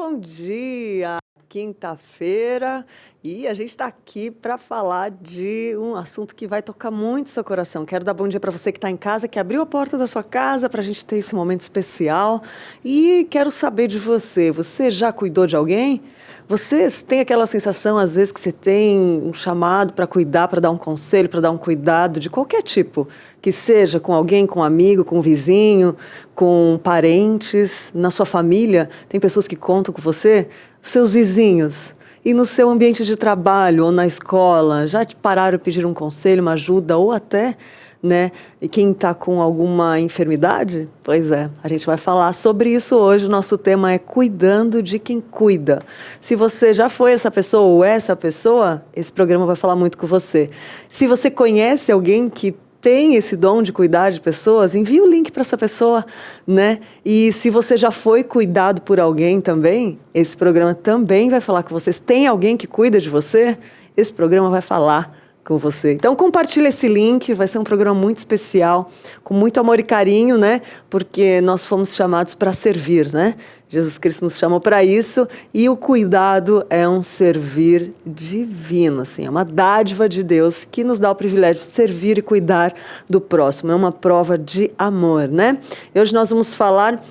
Bom dia! Quinta-feira e a gente está aqui para falar de um assunto que vai tocar muito seu coração. Quero dar bom dia para você que está em casa, que abriu a porta da sua casa para a gente ter esse momento especial. E quero saber de você. Você já cuidou de alguém? Você tem aquela sensação, às vezes, que você tem um chamado para cuidar, para dar um conselho, para dar um cuidado de qualquer tipo, que seja com alguém, com um amigo, com um vizinho, com parentes, na sua família? Tem pessoas que contam com você? Seus vizinhos, e no seu ambiente de trabalho ou na escola, já te pararam e pediram um conselho, uma ajuda, ou até, né, e quem está com alguma enfermidade? Pois é, a gente vai falar sobre isso hoje. O nosso tema é cuidando de quem cuida. Se você já foi essa pessoa ou essa pessoa, esse programa vai falar muito com você. Se você conhece alguém que tem esse dom de cuidar de pessoas, envie o link para essa pessoa, né? E se você já foi cuidado por alguém também, esse programa também vai falar com vocês. Tem alguém que cuida de você? Esse programa vai falar com você. Então compartilha esse link, vai ser um programa muito especial, com muito amor e carinho, né? Porque nós fomos chamados para servir, né? Jesus Cristo nos chamou para isso, e o cuidado é um servir divino, assim, é uma dádiva de Deus que nos dá o privilégio de servir e cuidar do próximo. É uma prova de amor, né? E hoje nós vamos falar,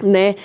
né,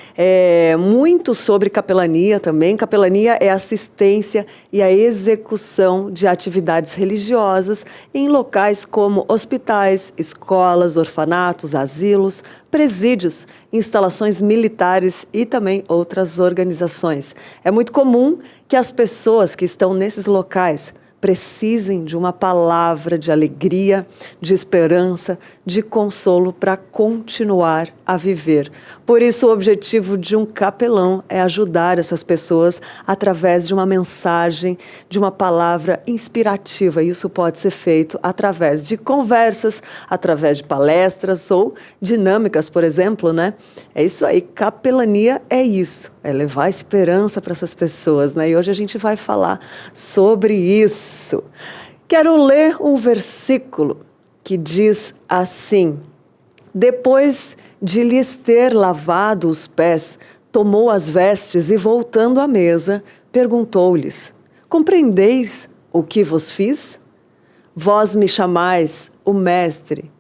muito sobre capelania também. Capelania é a assistência e a execução de atividades religiosas em locais como hospitais, escolas, orfanatos, asilos, presídios, instalações militares e também outras organizações. É muito comum que as pessoas que estão nesses locais precisem de uma palavra de alegria, de esperança, de consolo para continuar a viver. Por isso, o objetivo de um capelão é ajudar essas pessoas através de uma mensagem, de uma palavra inspirativa. Isso pode ser feito através de conversas, através de palestras ou dinâmicas, por exemplo, né? É isso aí, capelania é isso, é levar esperança para essas pessoas, né? E hoje a gente vai falar sobre isso. Quero ler um versículo que diz assim: depois de lhes ter lavado os pés, tomou as vestes e, voltando à mesa, perguntou-lhes: compreendeis o que vos fiz? Vós me chamais o mestre.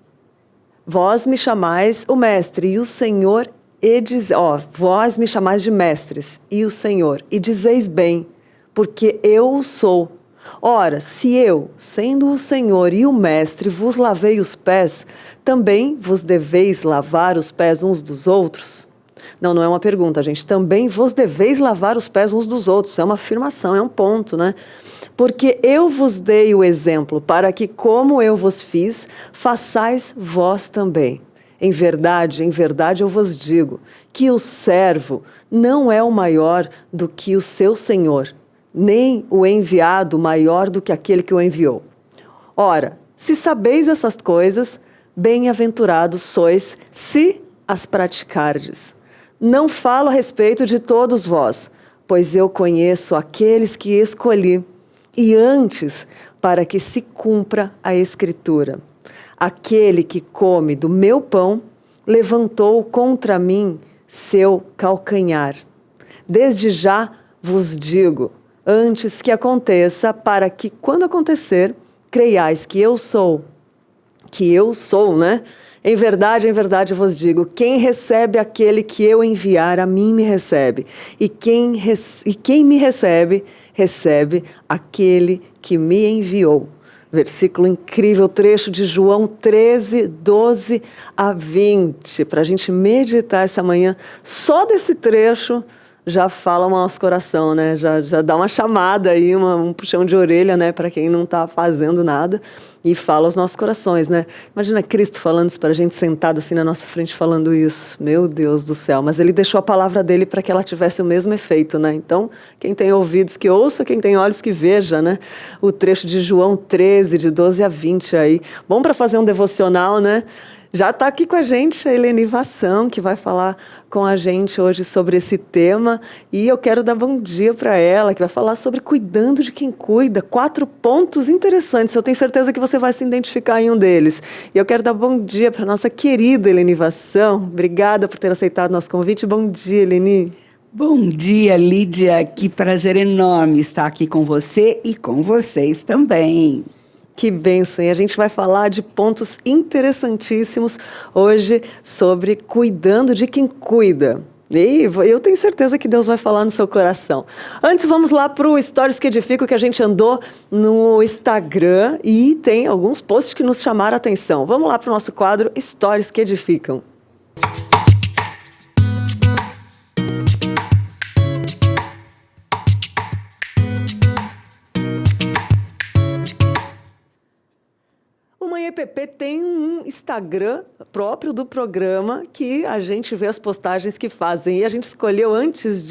Vós me chamais o mestre e o Senhor, vós me chamais de mestres e o Senhor, e dizeis bem, porque eu o sou. Ora, se eu, sendo o Senhor e o mestre, vos lavei os pés, também vos deveis lavar os pés uns dos outros? Não é uma pergunta, gente. Também vos deveis lavar os pés uns dos outros. É uma afirmação, é um ponto, né? Porque eu vos dei o exemplo, para que, como eu vos fiz, façais vós também. Em verdade eu vos digo, que o servo não é o maior do que o seu senhor, nem o enviado maior do que aquele que o enviou. Ora, se sabeis essas coisas, bem-aventurados sois, se as praticardes. Não falo a respeito de todos vós, pois eu conheço aqueles que escolhi, e antes, para que se cumpra a Escritura. Aquele que come do meu pão, levantou contra mim seu calcanhar. Desde já vos digo, antes que aconteça, para que, quando acontecer, creiais que eu sou, né? Em verdade eu vos digo, quem recebe aquele que eu enviar, a mim me recebe. E quem me recebe, recebe aquele que me enviou. Versículo incrível, trecho de João 13, 12 a 20. Para a gente meditar essa manhã, só desse trecho já fala o nosso coração, né? Já dá uma chamada aí, um puxão de orelha, né? Para quem não está fazendo nada, e fala aos nossos corações, né? Imagina Cristo falando isso para a gente, sentado assim na nossa frente, falando isso. Meu Deus do céu, mas ele deixou a palavra dele para que ela tivesse o mesmo efeito, né? Então, quem tem ouvidos que ouça, quem tem olhos que veja, né? O trecho de João 13, de 12 a 20 aí. Bom para fazer um devocional, né? Já está aqui com a gente a Helenivação, que vai falar com a gente hoje sobre esse tema. E eu quero dar bom dia para ela, que vai falar sobre cuidando de quem cuida. 4 pontos interessantes. Eu tenho certeza que você vai se identificar em um deles. E eu quero dar bom dia para a nossa querida Helenivação. Obrigada por ter aceitado nosso convite. Bom dia, Heleni. Bom dia, Lídia. Que prazer enorme estar aqui com você e com vocês também. Que bênção! E a gente vai falar de pontos interessantíssimos hoje sobre cuidando de quem cuida. E eu tenho certeza que Deus vai falar no seu coração. Antes, vamos lá para o Stories que Edificam, que a gente andou no Instagram e tem alguns posts que nos chamaram a atenção. Vamos lá para o nosso quadro Stories que Edificam. EPP tem um Instagram próprio do programa que a gente vê as postagens que fazem. E a gente escolheu, antes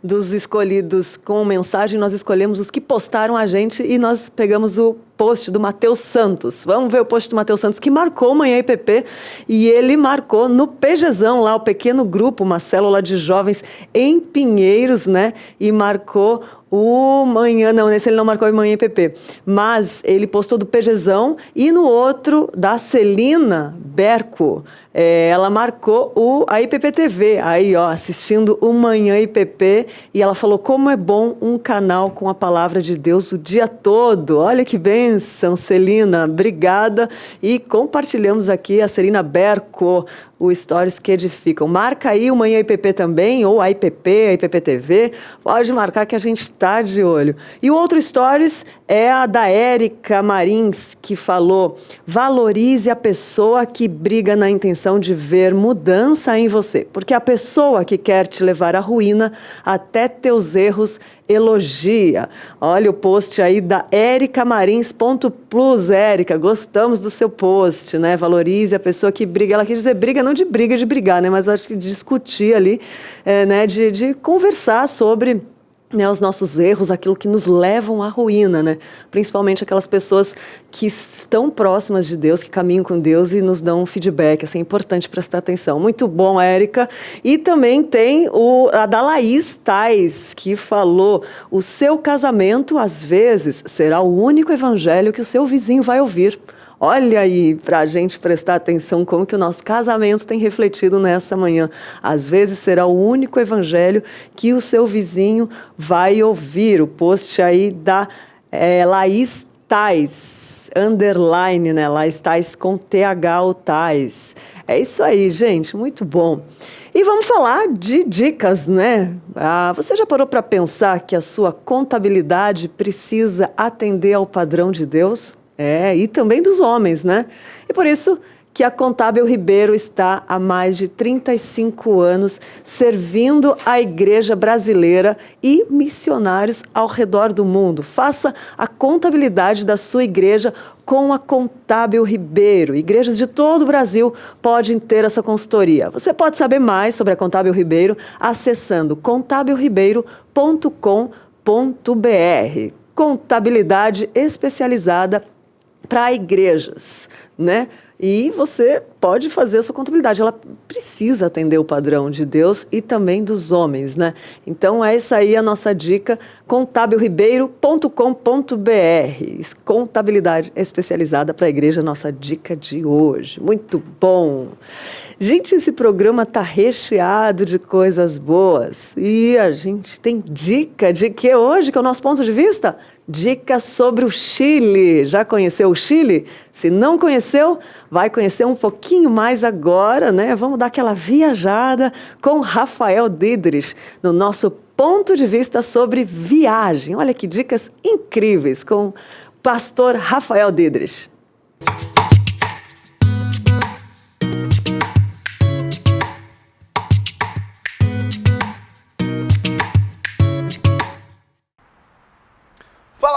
dos escolhidos com mensagem, nós escolhemos os que postaram a gente e nós pegamos o post do Matheus Santos. Vamos ver o post do Matheus Santos, que marcou Manhã IPP, e ele marcou no PGzão, lá o pequeno grupo, uma célula de jovens em Pinheiros, né? E marcou o Manhã, não, nesse ele não marcou o Manhã IPP, mas ele postou do PGzão e no outro da Celina Berco. Ela marcou a IPP-TV, aí ó, assistindo o Manhã IPP, e ela falou como é bom um canal com a palavra de Deus o dia todo. Olha que bênção, Celina, obrigada. E compartilhamos aqui a Celina Berco, o Stories que Edificam. Marca aí o Manhã IPP também, ou a IPP, a IPP-TV, pode marcar que a gente está de olho. E o outro Stories é a da Érica Marins, que falou: valorize a pessoa que briga na intenção de ver mudança em você, porque a pessoa que quer te levar à ruína, até teus erros elogia. Olha o post aí da Érica Marins.plus. Érica, gostamos do seu post, né? Valorize a pessoa que briga. Ela quer dizer briga, não de briga de brigar, né? Mas acho que discutir ali, né? De conversar sobre, né, os nossos erros, aquilo que nos levam à ruína, né? Principalmente aquelas pessoas que estão próximas de Deus, que caminham com Deus e nos dão um feedback. Assim, é importante prestar atenção. Muito bom, Érica. E também tem a da Laís Tais, que falou: o seu casamento, às vezes, será o único evangelho que o seu vizinho vai ouvir. Olha aí, para a gente prestar atenção como que o nosso casamento tem refletido nessa manhã. Às vezes será o único evangelho que o seu vizinho vai ouvir. O post aí da Laís Tais, underline, né? Laís Tais com TH ou Tais. É isso aí, gente, muito bom. E vamos falar de dicas, né? Você já parou para pensar que a sua contabilidade precisa atender ao padrão de Deus? E também dos homens, né? E por isso que a Contábil Ribeiro está há mais de 35 anos servindo a igreja brasileira e missionários ao redor do mundo. Faça a contabilidade da sua igreja com a Contábil Ribeiro. Igrejas de todo o Brasil podem ter essa consultoria. Você pode saber mais sobre a Contábil Ribeiro acessando contabilribeiro.com.br. Contabilidade especializada para igrejas, né? E você pode fazer a sua contabilidade. Ela precisa atender o padrão de Deus e também dos homens, né? Então, essa aí é a nossa dica, contabilribeiro.com.br. Contabilidade especializada para a igreja, nossa dica de hoje. Muito bom! Gente, esse programa está recheado de coisas boas. E a gente tem dica de que hoje, que é o nosso ponto de vista? Dica sobre o Chile. Já conheceu o Chile? Se não conheceu, vai conhecer um pouquinho mais agora, né? Vamos dar aquela viajada com Rafael Didrich no nosso ponto de vista sobre viagem. Olha que dicas incríveis com o pastor Rafael Didrich.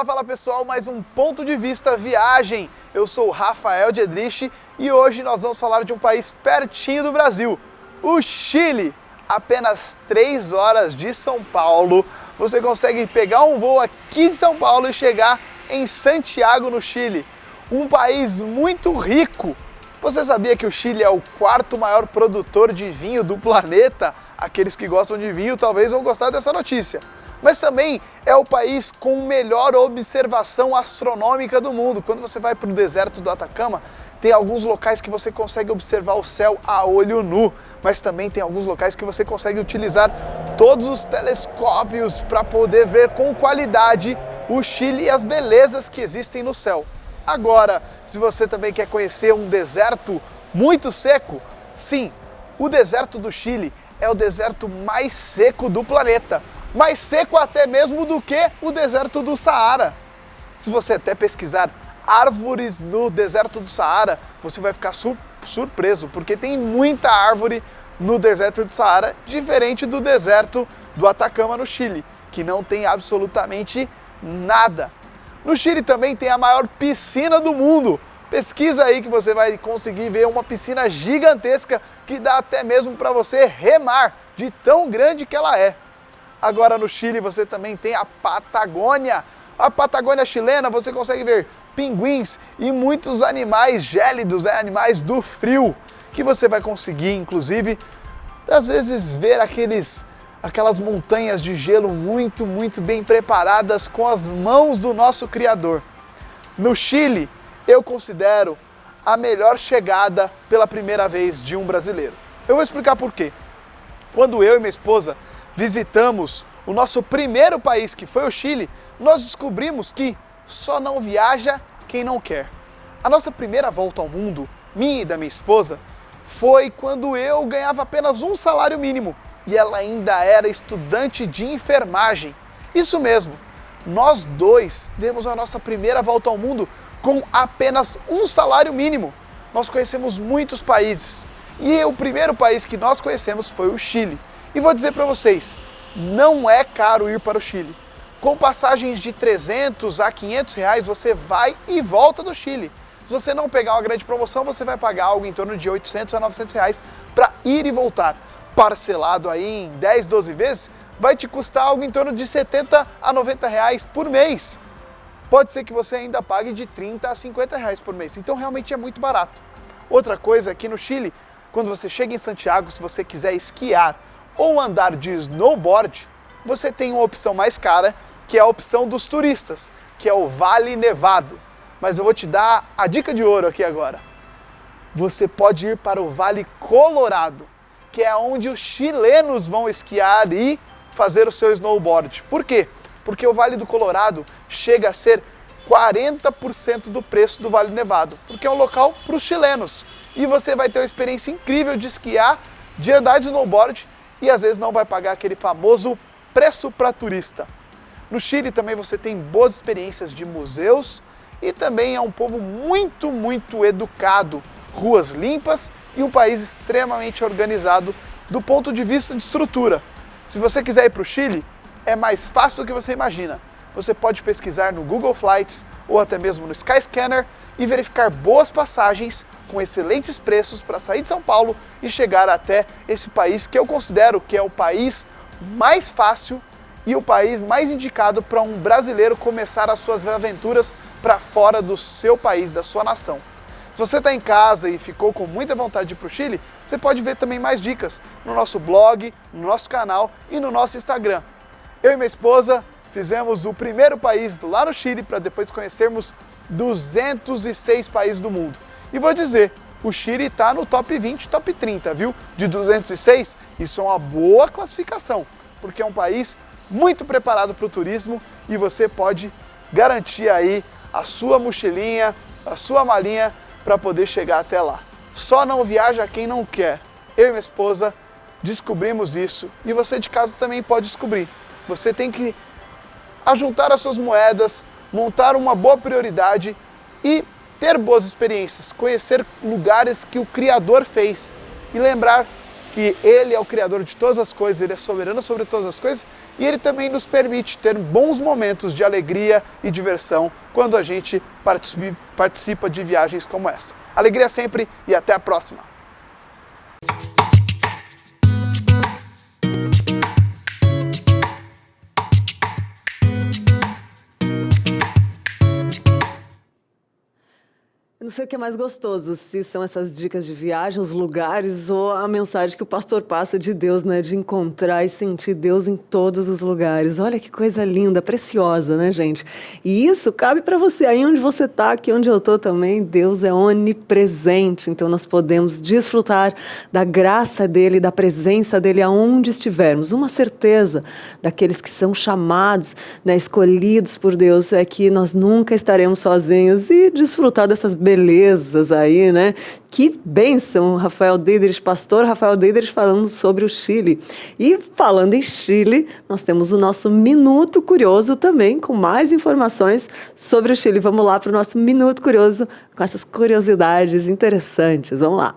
Fala pessoal, mais um ponto de vista viagem. Eu sou o Rafael Didrich e hoje nós vamos falar de um país pertinho do Brasil, o Chile. Apenas 3 horas de São Paulo, você consegue pegar um voo aqui de São Paulo e chegar em Santiago, no Chile. Um país muito rico. Você sabia que o Chile é o 4º maior produtor de vinho do planeta? Aqueles que gostam de vinho talvez vão gostar dessa notícia. mas também é o país com melhor observação astronômica do mundo. Quando você vai para o deserto do Atacama, tem alguns locais que você consegue observar o céu a olho nu, mas também tem alguns locais que você consegue utilizar todos os telescópios para poder ver com qualidade o Chile e as belezas que existem no céu. Agora, se você também quer conhecer um deserto muito seco, sim, o deserto do Chile é o deserto mais seco do planeta, mais seco até mesmo do que o deserto do Saara. Se você até pesquisar árvores no deserto do Saara, você vai ficar surpreso, porque tem muita árvore no deserto do Saara, diferente do deserto do Atacama no Chile, que não tem absolutamente nada. No Chile também tem a maior piscina do mundo. Pesquisa aí que você vai conseguir ver uma piscina gigantesca que dá até mesmo para você remar, de tão grande que ela é. Agora no Chile você também tem a Patagônia. A Patagônia chilena você consegue ver pinguins e muitos animais gélidos, animais do frio, que você vai conseguir, inclusive, às vezes ver aquelas montanhas de gelo muito bem preparadas com as mãos do nosso Criador. No Chile, eu considero a melhor chegada pela primeira vez de um brasileiro. Eu vou explicar por quê. Quando eu e minha esposa visitamos o nosso primeiro país, que foi o Chile, nós descobrimos que só não viaja quem não quer. A nossa primeira volta ao mundo, minha e da minha esposa, foi quando eu ganhava apenas um salário mínimo e ela ainda era estudante de enfermagem. Isso mesmo, nós dois demos a nossa primeira volta ao mundo com apenas um salário mínimo. Nós conhecemos muitos países e o primeiro país que nós conhecemos foi o Chile. E vou dizer para vocês, não é caro ir para o Chile. Com passagens de 300 a 500 reais, você vai e volta do Chile. Se você não pegar uma grande promoção, você vai pagar algo em torno de 800 a 900 reais para ir e voltar. Parcelado aí em 10, 12 vezes, vai te custar algo em torno de 70 a 90 reais por mês. Pode ser que você ainda pague de 30 a 50 reais por mês, então realmente é muito barato. Outra coisa é que no Chile, quando você chega em Santiago, se você quiser esquiar ou andar de snowboard, você tem uma opção mais cara, que é a opção dos turistas, que é o Vale Nevado. Mas eu vou te dar a dica de ouro aqui agora. Você pode ir para o Vale Colorado, que é onde os chilenos vão esquiar e fazer o seu snowboard. Por quê? Porque o Vale do Colorado chega a ser 40% do preço do Vale Nevado, porque é um local para os chilenos. E você vai ter uma experiência incrível de esquiar, de andar de snowboard e às vezes não vai pagar aquele famoso preço para turista. No Chile também você tem boas experiências de museus e também é um povo muito educado, ruas limpas e um país extremamente organizado do ponto de vista de estrutura. Se você quiser ir para o Chile, é mais fácil do que você imagina. Você pode pesquisar no Google Flights ou até mesmo no Skyscanner e verificar boas passagens com excelentes preços para sair de São Paulo e chegar até esse país que eu considero que é o país mais fácil e o país mais indicado para um brasileiro começar as suas aventuras para fora do seu país, da sua nação. Se você está em casa e ficou com muita vontade de ir para o Chile, você pode ver também mais dicas no nosso blog, no nosso canal e no nosso Instagram. Eu e minha esposa fizemos o primeiro país lá no Chile para depois conhecermos 206 países do mundo. E vou dizer, o Chile está no top 20, top 30, viu? De 206, isso é uma boa classificação, porque é um país muito preparado para o turismo e você pode garantir aí a sua mochilinha, a sua malinha para poder chegar até lá. Só não viaja quem não quer. Eu e minha esposa descobrimos isso e você de casa também pode descobrir. Você tem que ajuntar as suas moedas, montar uma boa prioridade e ter boas experiências, conhecer lugares que o Criador fez e lembrar que Ele é o Criador de todas as coisas, Ele é soberano sobre todas as coisas e Ele também nos permite ter bons momentos de alegria e diversão quando a gente participa de viagens como essa. Alegria sempre e até a próxima! Eu não sei o que é mais gostoso, se são essas dicas de viagem, os lugares, ou a mensagem que o pastor passa de Deus, né? De encontrar e sentir Deus em todos os lugares. Olha que coisa linda, preciosa, né, gente? E isso cabe para você, aí onde você está, aqui onde eu estou também, Deus é onipresente. Então nós podemos desfrutar da graça dele, da presença dele aonde estivermos. Uma certeza daqueles que são chamados, né, escolhidos por Deus, é que nós nunca estaremos sozinhos e desfrutar dessas belezas aí, né? Que bênção, Rafael Deidrich, pastor Rafael Deidrich falando sobre o Chile. E falando em Chile, nós temos o nosso Minuto Curioso também, com mais informações sobre o Chile. Vamos lá para o nosso Minuto Curioso, com essas curiosidades interessantes. Vamos lá.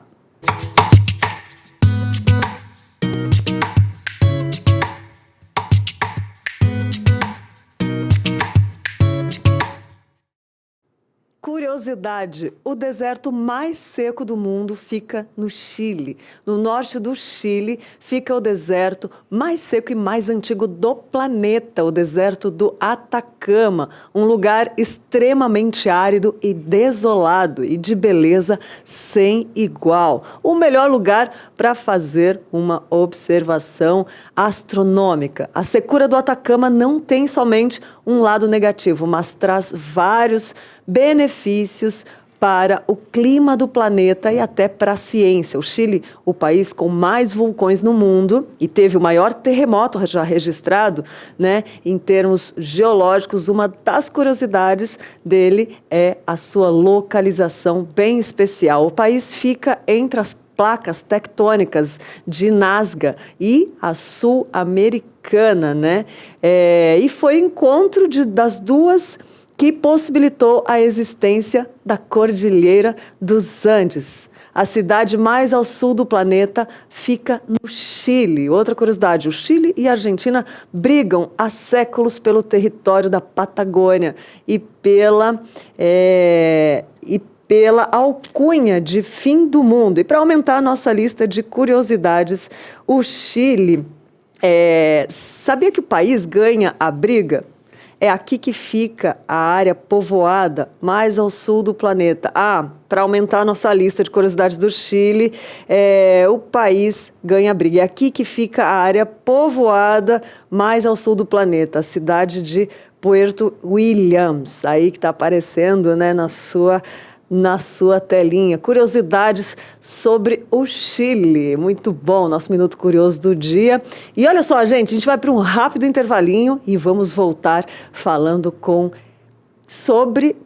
Curiosidade: o deserto mais seco do mundo fica no Chile. No norte do Chile fica o deserto mais seco e mais antigo do planeta, o deserto do Atacama, um lugar extremamente árido e desolado e de beleza sem igual. O melhor lugar para fazer uma observação astronômica. A secura do Atacama não tem somente um lado negativo, mas traz vários benefícios para o clima do planeta e até para a ciência. O Chile, o país com mais vulcões no mundo, e teve o maior terremoto já registrado, né, em termos geológicos. Uma das curiosidades dele é a sua localização bem especial. O país fica entre as placas tectônicas de Nazca e a sul-americana, né? E foi encontro das duas que possibilitou a existência da Cordilheira dos Andes. A cidade mais ao sul do planeta fica no Chile. Outra curiosidade: o Chile e a Argentina brigam há séculos pelo território da Patagônia e pela alcunha de fim do mundo. E para aumentar a nossa lista de curiosidades, o Chile, sabia que o país ganha a briga? É aqui que fica a área povoada mais ao sul do planeta. Para aumentar a nossa lista de curiosidades do Chile, o país ganha a briga. É aqui que fica a área povoada mais ao sul do planeta, a cidade de Puerto Williams, aí que está aparecendo, né, na sua telinha. Curiosidades sobre o Chile. Muito bom, nosso Minuto Curioso do dia. E olha só, gente, a gente vai para um rápido intervalinho e vamos voltar falando com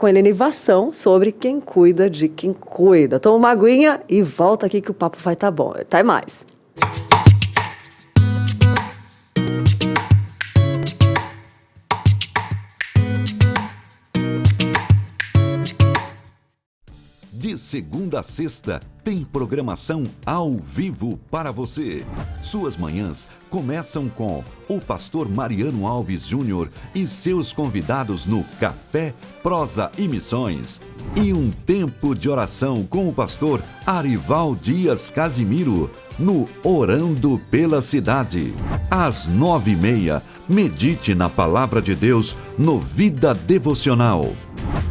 Helene Vassão, sobre quem cuida de quem cuida. Toma uma aguinha e volta aqui que o papo vai estar bom. Até mais. De segunda a sexta, tem programação ao vivo para você. Suas manhãs começam com o pastor Mariano Alves Júnior e seus convidados no Café, Prosa e Missões. E um tempo de oração com o pastor Arival Dias Casimiro, no Orando pela Cidade. Às 9h30, medite na Palavra de Deus no Vida Devocional.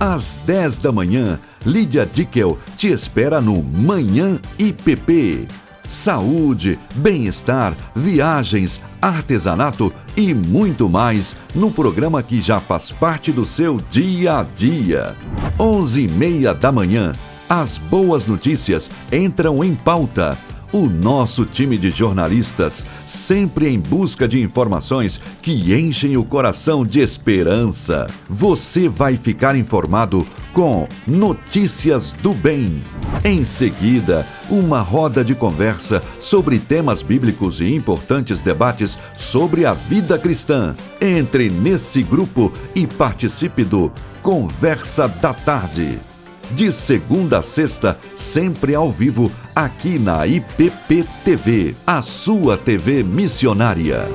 Às 10 da manhã, Lídia Dickel te espera no Manhã IPP. Saúde, bem-estar, viagens, artesanato e muito mais no programa que já faz parte do seu dia a dia. 11h30 da manhã, as boas notícias entram em pauta. O nosso time de jornalistas, sempre em busca de informações que enchem o coração de esperança. Você vai ficar informado com Notícias do Bem. Em seguida, uma roda de conversa sobre temas bíblicos e importantes debates sobre a vida cristã. Entre nesse grupo e participe do Conversa da Tarde. De segunda a sexta, sempre ao vivo, aqui na IPP TV, a sua TV missionária.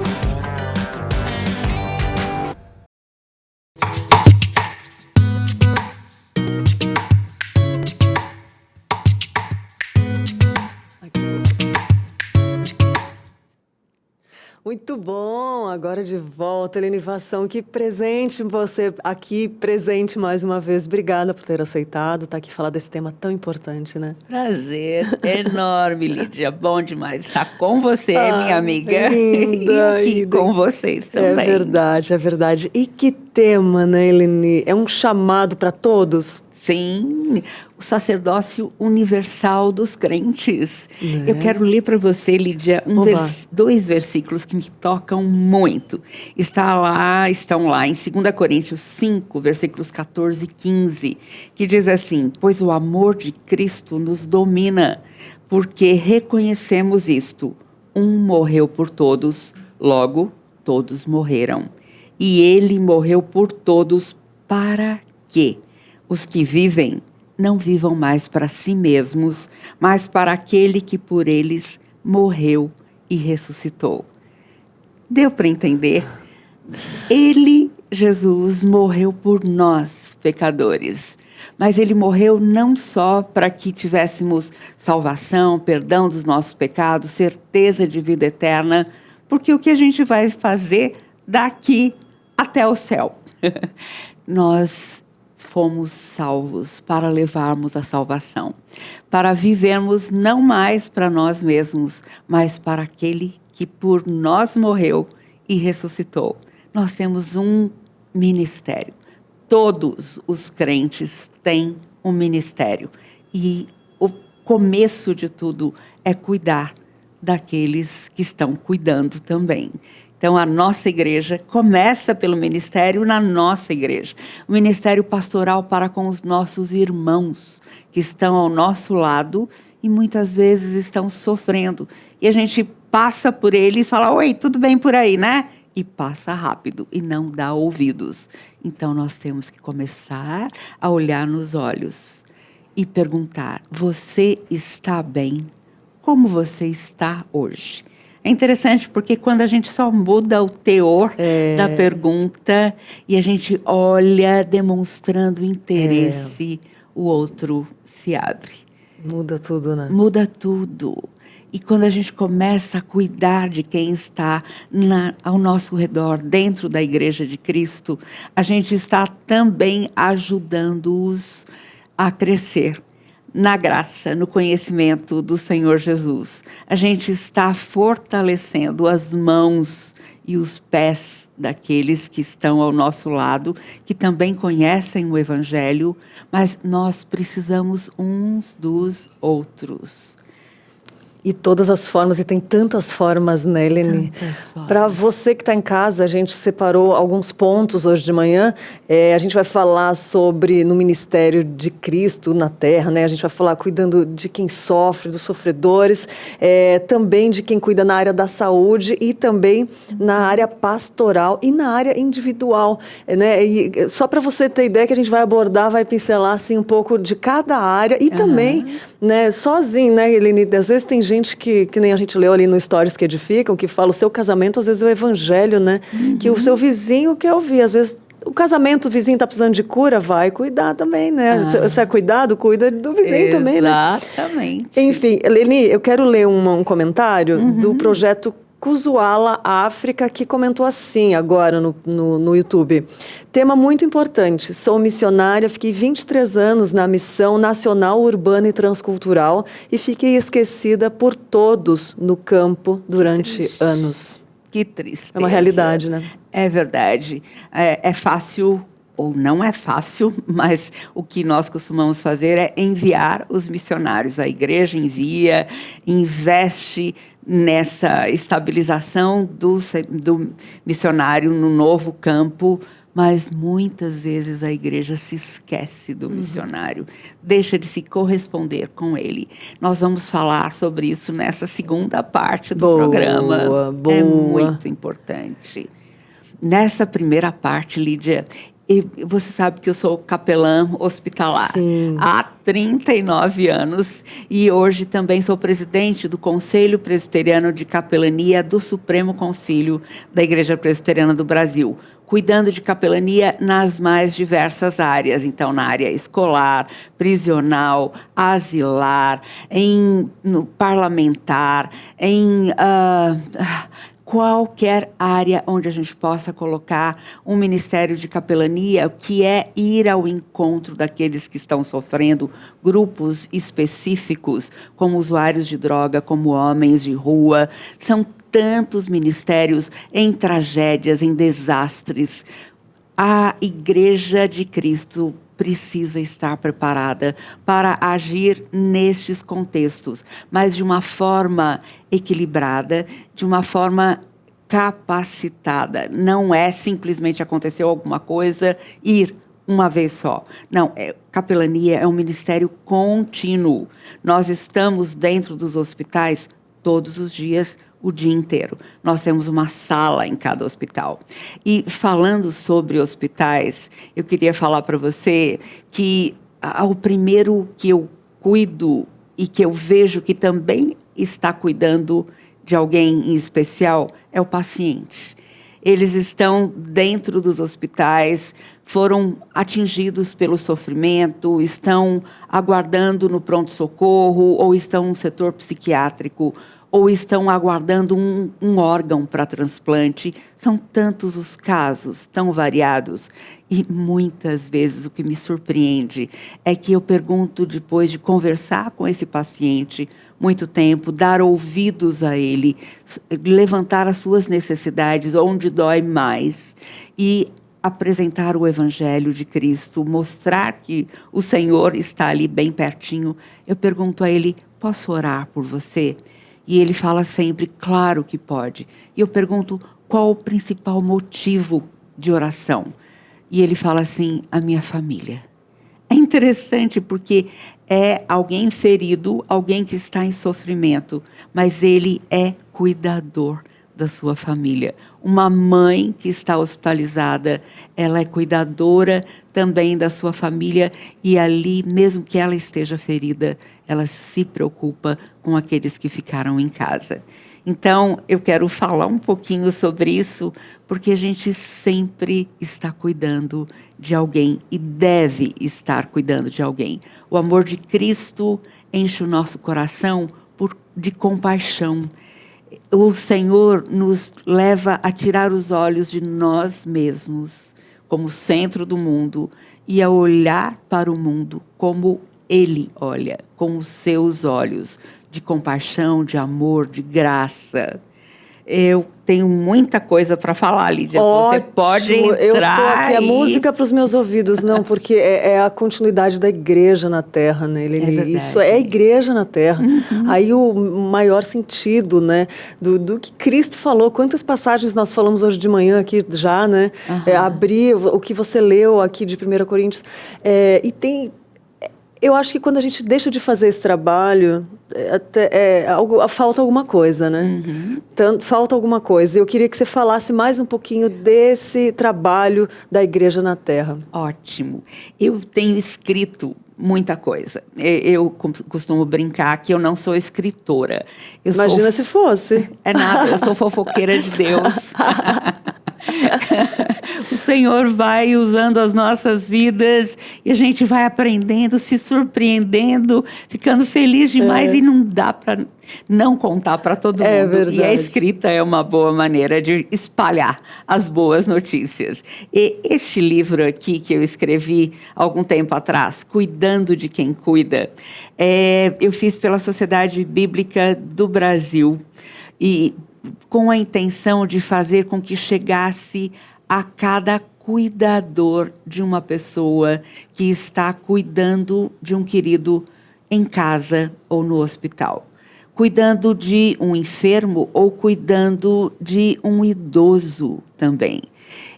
Muito bom, agora de volta, Helenivação, que presente você aqui, presente mais uma vez. Obrigada por ter aceitado, estar aqui falar desse tema tão importante, né? Prazer enorme, Lídia. Bom demais estar com você, minha amiga. Linda, e aqui com vocês também. É verdade. E que tema, né, Heleni? É um chamado para todos? Sim, o sacerdócio universal dos crentes. Né? Eu quero ler para você, Lídia, dois versículos que me tocam muito. Estão lá em 2 Coríntios 5, versículos 14 e 15, que diz assim: pois o amor de Cristo nos domina, porque reconhecemos isto. Um morreu por todos, logo todos morreram. E ele morreu por todos para quê? Os que vivem não vivam mais para si mesmos, mas para aquele que por eles morreu e ressuscitou. Deu para entender? Ele, Jesus, morreu por nós, pecadores. Mas ele morreu não só para que tivéssemos salvação, perdão dos nossos pecados, certeza de vida eterna, porque o que a gente vai fazer daqui até o céu? Nós fomos salvos para levarmos a salvação, para vivermos não mais para nós mesmos, mas para aquele que por nós morreu e ressuscitou. Nós temos um ministério. Todos os crentes têm um ministério. E o começo de tudo é cuidar daqueles que estão cuidando também. Então, a nossa igreja começa pelo ministério na nossa igreja. O ministério pastoral para com os nossos irmãos que estão ao nosso lado e muitas vezes estão sofrendo. E a gente passa por eles e fala: oi, tudo bem por aí, né? E passa rápido e não dá ouvidos. Então, nós temos que começar a olhar nos olhos e perguntar: você está bem? Como você está hoje? É interessante porque quando a gente só muda o teor da pergunta e a gente olha demonstrando interesse, o outro se abre. Muda tudo, né? Muda tudo. E quando a gente começa a cuidar de quem está ao nosso redor, dentro da Igreja de Cristo, a gente está também ajudando-os a crescer na graça, no conhecimento do Senhor Jesus. A gente está fortalecendo as mãos e os pés daqueles que estão ao nosso lado, que também conhecem o Evangelho, mas nós precisamos uns dos outros. E todas as formas, e tem tantas formas, né, Heleni? Para você que está em casa, a gente separou alguns pontos hoje de manhã. A gente vai falar sobre no ministério de Cristo na Terra, né? A gente vai falar cuidando de quem sofre, dos sofredores, também de quem cuida na área da saúde e também na área pastoral e na área individual, né? E só para você ter ideia que a gente vai abordar, vai pincelar assim um pouco de cada área e também, né, sozinho, né, Heleni? Às vezes tem gente que nem a gente leu ali no Stories que Edificam, que fala o seu casamento, às vezes é o evangelho, né? Que o seu vizinho quer ouvir. Às vezes o casamento, o vizinho está precisando de cura, vai cuidar também, né? Se é cuidado, cuida do vizinho também, né? Exatamente. Enfim, Heleni, eu quero ler um comentário do projeto Kuzuala África, que comentou assim agora no YouTube. Tema muito importante. Sou missionária, fiquei 23 anos na missão nacional, urbana e transcultural e fiquei esquecida por todos no campo durante anos. Que tristeza. É uma realidade, né? É verdade. É fácil, ou não é fácil, mas o que nós costumamos fazer é enviar os missionários. A igreja envia, investe nessa estabilização do missionário no novo campo, mas muitas vezes a igreja se esquece do missionário, deixa de se corresponder com ele. Nós vamos falar sobre isso nessa segunda parte do programa. Boa. É muito importante. Nessa primeira parte, Lídia, você sabe que eu sou capelã hospitalar há 39 anos e hoje também sou presidente do Conselho Presbiteriano de Capelania do Supremo Concílio da Igreja Presbiteriana do Brasil, cuidando de capelania nas mais diversas áreas. Então, na área escolar, prisional, asilar, no parlamentar, qualquer área onde a gente possa colocar um ministério de capelania, que é ir ao encontro daqueles que estão sofrendo, grupos específicos, como usuários de droga, como homens de rua. São tantos ministérios em tragédias, em desastres. A Igreja de Cristo precisa estar preparada para agir nestes contextos, mas de uma forma equilibrada, de uma forma capacitada. Não é simplesmente aconteceu alguma coisa, ir uma vez só. Não, capelania é um ministério contínuo. Nós estamos dentro dos hospitais todos os dias, o dia inteiro. Nós temos uma sala em cada hospital. E falando sobre hospitais, eu queria falar para você que o primeiro que eu cuido e que eu vejo que também está cuidando de alguém em especial é o paciente. Eles estão dentro dos hospitais, foram atingidos pelo sofrimento, estão aguardando no pronto-socorro ou estão no setor psiquiátrico, ou estão aguardando um órgão para transplante. São tantos os casos, tão variados. E muitas vezes o que me surpreende é que eu pergunto, depois de conversar com esse paciente muito tempo, dar ouvidos a ele, levantar as suas necessidades, onde dói mais, e apresentar o Evangelho de Cristo, mostrar que o Senhor está ali bem pertinho. Eu pergunto a ele, posso orar por você? E ele fala sempre, claro que pode. E eu pergunto, qual o principal motivo de oração? E ele fala assim, a minha família. É interessante porque é alguém ferido, alguém que está em sofrimento, mas ele é cuidador da sua família. Uma mãe que está hospitalizada, ela é cuidadora também da sua família e ali, mesmo que ela esteja ferida, ela se preocupa com aqueles que ficaram em casa. Então, eu quero falar um pouquinho sobre isso, porque a gente sempre está cuidando de alguém e deve estar cuidando de alguém. O amor de Cristo enche o nosso coração de compaixão. O Senhor nos leva a tirar os olhos de nós mesmos, como centro do mundo, e a olhar para o mundo como Ele olha, com os seus olhos, de compaixão, de amor, de graça. Eu tenho muita coisa para falar, Lídia. Ótimo. Você pode entrar. Eu tô aqui, a música para os meus ouvidos, não, porque é a continuidade da igreja na Terra, né? Isso é a igreja na Terra. Uhum. Aí o maior sentido, né, do que Cristo falou. Quantas passagens nós falamos hoje de manhã aqui já, né? Uhum. Abrir o que você leu aqui de 1 Coríntios. E tem... Eu acho que quando a gente deixa de fazer esse trabalho, falta alguma coisa, né? Uhum. Então, falta alguma coisa. Eu queria que você falasse mais um pouquinho desse trabalho da Igreja na Terra. Ótimo. Eu tenho escrito muita coisa. Eu costumo brincar que eu não sou escritora. Imagina se fosse. É nada, eu sou fofoqueira de Deus. O Senhor vai usando as nossas vidas e a gente vai aprendendo, se surpreendendo, ficando feliz demais e não dá para não contar para todo mundo. Verdade. E a escrita é uma boa maneira de espalhar as boas notícias. E este livro aqui que eu escrevi há algum tempo atrás, Cuidando de Quem Cuida, eu fiz pela Sociedade Bíblica do Brasil e com a intenção de fazer com que chegasse a cada cuidador de uma pessoa que está cuidando de um querido em casa ou no hospital, cuidando de um enfermo ou cuidando de um idoso também.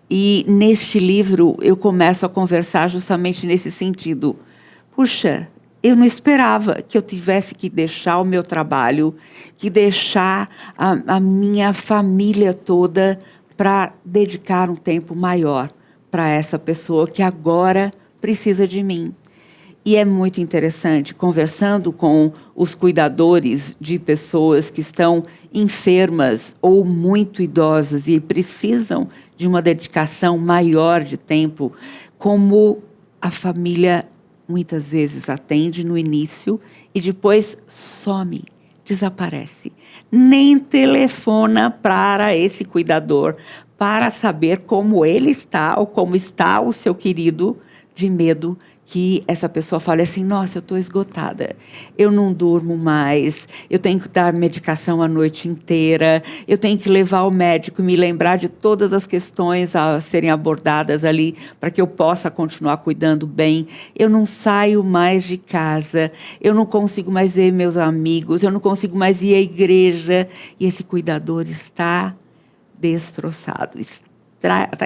E neste livro eu começo a conversar justamente nesse sentido. Puxa, eu não esperava que eu tivesse que deixar o meu trabalho, que deixar a minha família toda para dedicar um tempo maior para essa pessoa que agora precisa de mim. E é muito interessante, conversando com os cuidadores de pessoas que estão enfermas ou muito idosas e precisam de uma dedicação maior de tempo, como a família muitas vezes atende no início e depois some, desaparece. Nem telefona para esse cuidador para saber como ele está ou como está o seu querido, de medo que essa pessoa fale assim, nossa, eu estou esgotada, eu não durmo mais, eu tenho que dar medicação a noite inteira, eu tenho que levar ao médico e me lembrar de todas as questões a serem abordadas ali para que eu possa continuar cuidando bem, eu não saio mais de casa, eu não consigo mais ver meus amigos, eu não consigo mais ir à igreja, e esse cuidador está destroçado,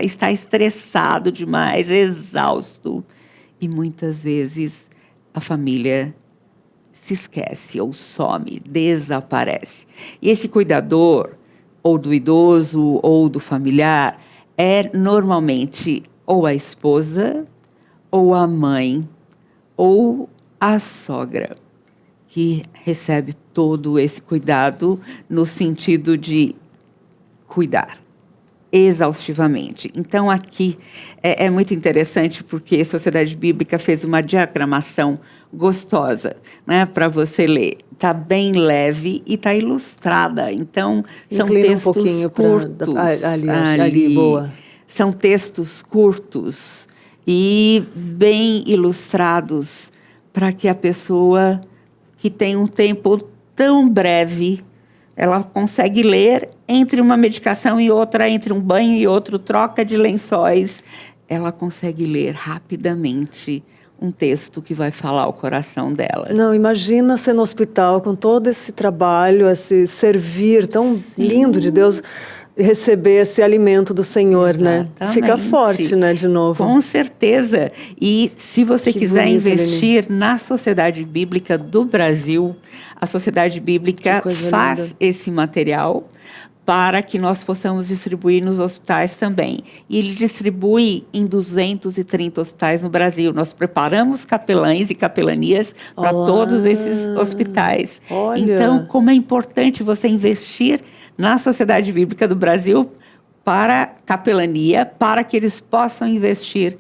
está estressado demais, exausto. E muitas vezes a família se esquece ou some, desaparece. E esse cuidador, ou do idoso, ou do familiar, é normalmente ou a esposa, ou a mãe, ou a sogra, que recebe todo esse cuidado no sentido de cuidar exaustivamente. Então, aqui é muito interessante porque a Sociedade Bíblica fez uma diagramação gostosa, né, para você ler. Está bem leve e está ilustrada. Então, são textos um pouquinho curtos. Ali, boa. São textos curtos e bem ilustrados para que a pessoa que tem um tempo tão breve, ela consegue ler entre uma medicação e outra, entre um banho e outro, troca de lençóis. Ela consegue ler rapidamente um texto que vai falar ao coração dela. Não, imagina ser no hospital com todo esse trabalho, esse servir tão lindo de Deus, receber esse alimento do Senhor, Exatamente. Né? Fica forte, né, de novo. Com certeza. E se você quiser bonito, investir na Sociedade Bíblica do Brasil, a Sociedade Bíblica faz linda. esse material para que nós possamos distribuir nos hospitais também. E ele distribui em 230 hospitais no Brasil. Nós preparamos capelães e capelanias para todos esses hospitais. Olha. Então, como é importante você investir na Sociedade Bíblica do Brasil para capelania, para que eles possam investir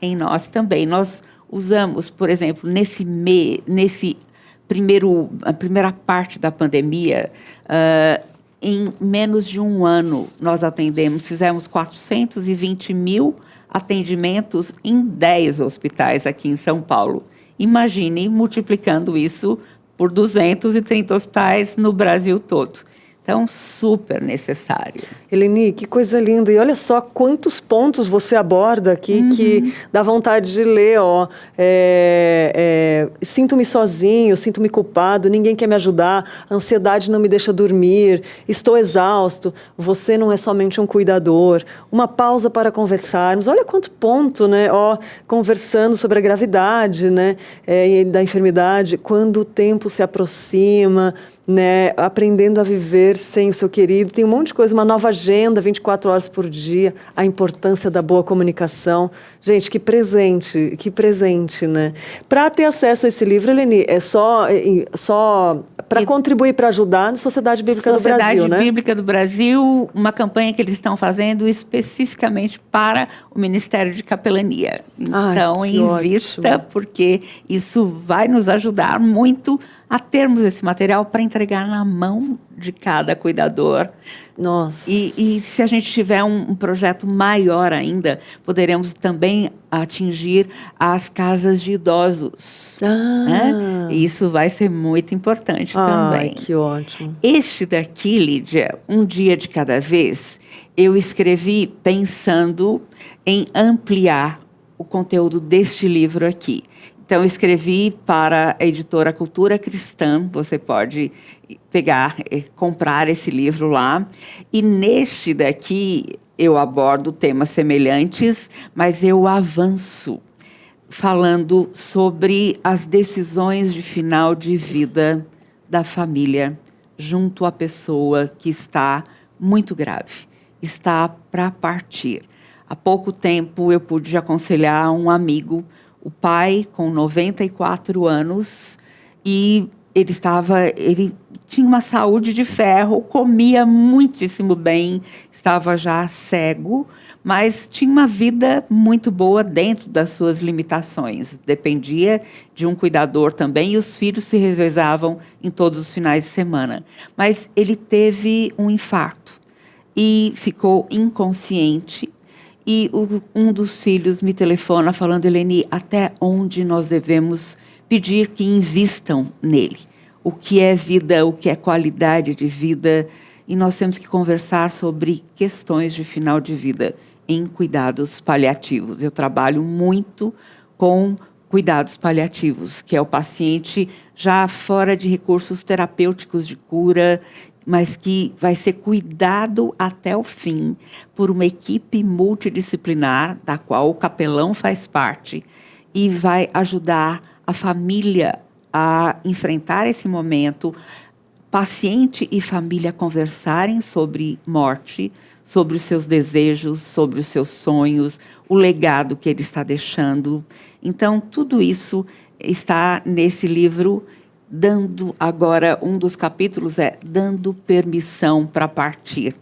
em nós também. Nós usamos, por exemplo, a primeira parte da pandemia, em menos de um ano, nós fizemos 420 mil atendimentos em 10 hospitais aqui em São Paulo. Imagine multiplicando isso por 230 hospitais no Brasil todo. Então, super necessário. Eleni, que coisa linda. E olha só quantos pontos você aborda aqui que dá vontade de ler. Sinto-me sozinho, sinto-me culpado, ninguém quer me ajudar, a ansiedade não me deixa dormir, estou exausto, você não é somente um cuidador, uma pausa para conversarmos. Olha quanto ponto, né? Conversando sobre a gravidade, né? Da enfermidade, quando o tempo se aproxima, né, aprendendo a viver sem o seu querido. Tem um monte de coisa, uma nova agenda, 24 horas por dia, a importância da boa comunicação. Gente, que presente, né? Para ter acesso a esse livro, Eleni, é só para contribuir, para ajudar na Sociedade Bíblica do Brasil, né? Sociedade Bíblica do Brasil, uma campanha que eles estão fazendo especificamente para o Ministério de Capelania. Então, invista, porque isso vai nos ajudar muito a termos esse material para entregar na mão de cada cuidador. Nossa. E se a gente tiver um projeto maior ainda, poderemos também atingir as casas de idosos. Né? E isso vai ser muito importante também. Que ótimo. Este daqui, Lídia, Um Dia de Cada Vez, eu escrevi pensando em ampliar o conteúdo deste livro aqui. Então, eu escrevi para a editora Cultura Cristã, você pode comprar esse livro lá. E neste daqui, eu abordo temas semelhantes, mas eu avanço, falando sobre as decisões de final de vida da família, junto à pessoa que está muito grave, está para partir. Há pouco tempo, eu pude aconselhar um amigo, o pai com 94 anos, e ele tinha uma saúde de ferro, comia muitíssimo bem, estava já cego, mas tinha uma vida muito boa dentro das suas limitações. Dependia de um cuidador também, e os filhos se revezavam em todos os finais de semana. Mas ele teve um infarto e ficou inconsciente. E um dos filhos me telefona falando: Eleni, até onde nós devemos pedir que invistam nele? O que é vida, o que é qualidade de vida? E nós temos que conversar sobre questões de final de vida em cuidados paliativos. Eu trabalho muito com cuidados paliativos, que é o paciente já fora de recursos terapêuticos de cura, mas que vai ser cuidado até o fim por uma equipe multidisciplinar, da qual o capelão faz parte, e vai ajudar a família a enfrentar esse momento, paciente e família conversarem sobre morte, sobre os seus desejos, sobre os seus sonhos, o legado que ele está deixando. Então, tudo isso está nesse livro, dando agora, um dos capítulos é dando permissão para partir.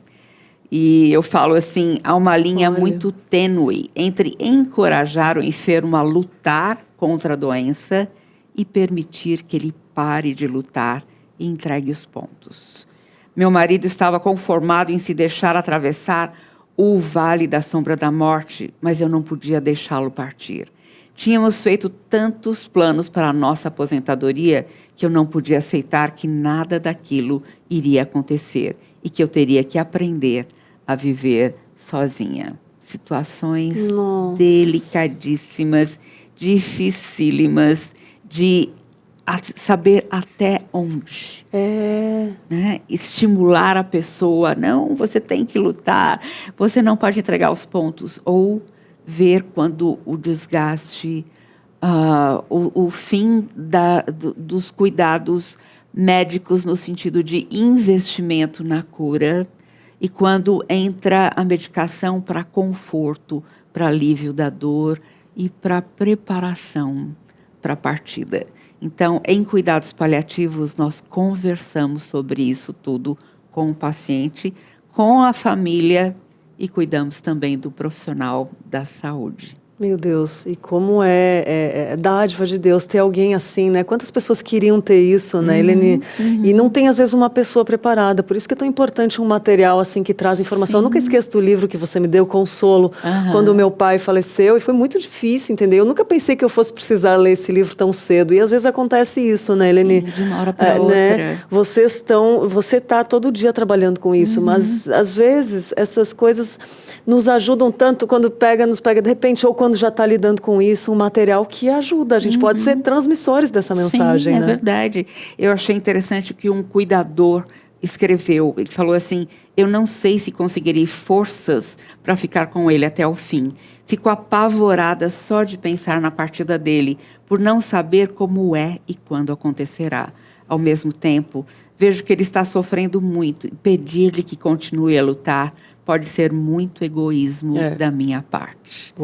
E eu falo assim, há uma linha muito tênue entre encorajar o enfermo a lutar contra a doença e permitir que ele pare de lutar e entregue os pontos. Meu marido estava conformado em se deixar atravessar o vale da sombra da morte, mas eu não podia deixá-lo partir. Tínhamos feito tantos planos para a nossa aposentadoria que eu não podia aceitar que nada daquilo iria acontecer e que eu teria que aprender a viver sozinha. Situações delicadíssimas, dificílimas, de saber até onde. Né? Estimular a pessoa. Não, você tem que lutar, você não pode entregar os pontos. Ou ver quando o desgaste, o fim dos cuidados médicos no sentido de investimento na cura, e quando entra a medicação para conforto, para alívio da dor e para preparação para a partida. Então, em cuidados paliativos, nós conversamos sobre isso tudo com o paciente, com a família, e cuidamos também do profissional da saúde. Meu Deus, e como é dádiva de Deus ter alguém assim, né? Quantas pessoas queriam ter isso, né, Eleni? E não tem, às vezes, uma pessoa preparada. Por isso que é tão importante um material assim que traz informação. Eu nunca esqueço do livro que você me deu, Consolo, quando o meu pai faleceu. E foi muito difícil, entendeu? Eu nunca pensei que eu fosse precisar ler esse livro tão cedo. E às vezes acontece isso, né, Eleni? Sim, de uma hora para outra. Né? Você está todo dia trabalhando com isso, mas às vezes essas coisas nos ajudam tanto quando nos pega de repente, ou quando já está lidando com isso, um material que ajuda. A gente pode ser transmissores dessa mensagem. Sim, né? É verdade. Eu achei interessante que um cuidador escreveu. Ele falou assim: eu não sei se conseguirei forças para ficar com ele até o fim. Fico apavorada só de pensar na partida dele, por não saber como é e quando acontecerá. Ao mesmo tempo, vejo que ele está sofrendo muito, e pedir-lhe que continue a lutar pode ser muito egoísmo da minha parte.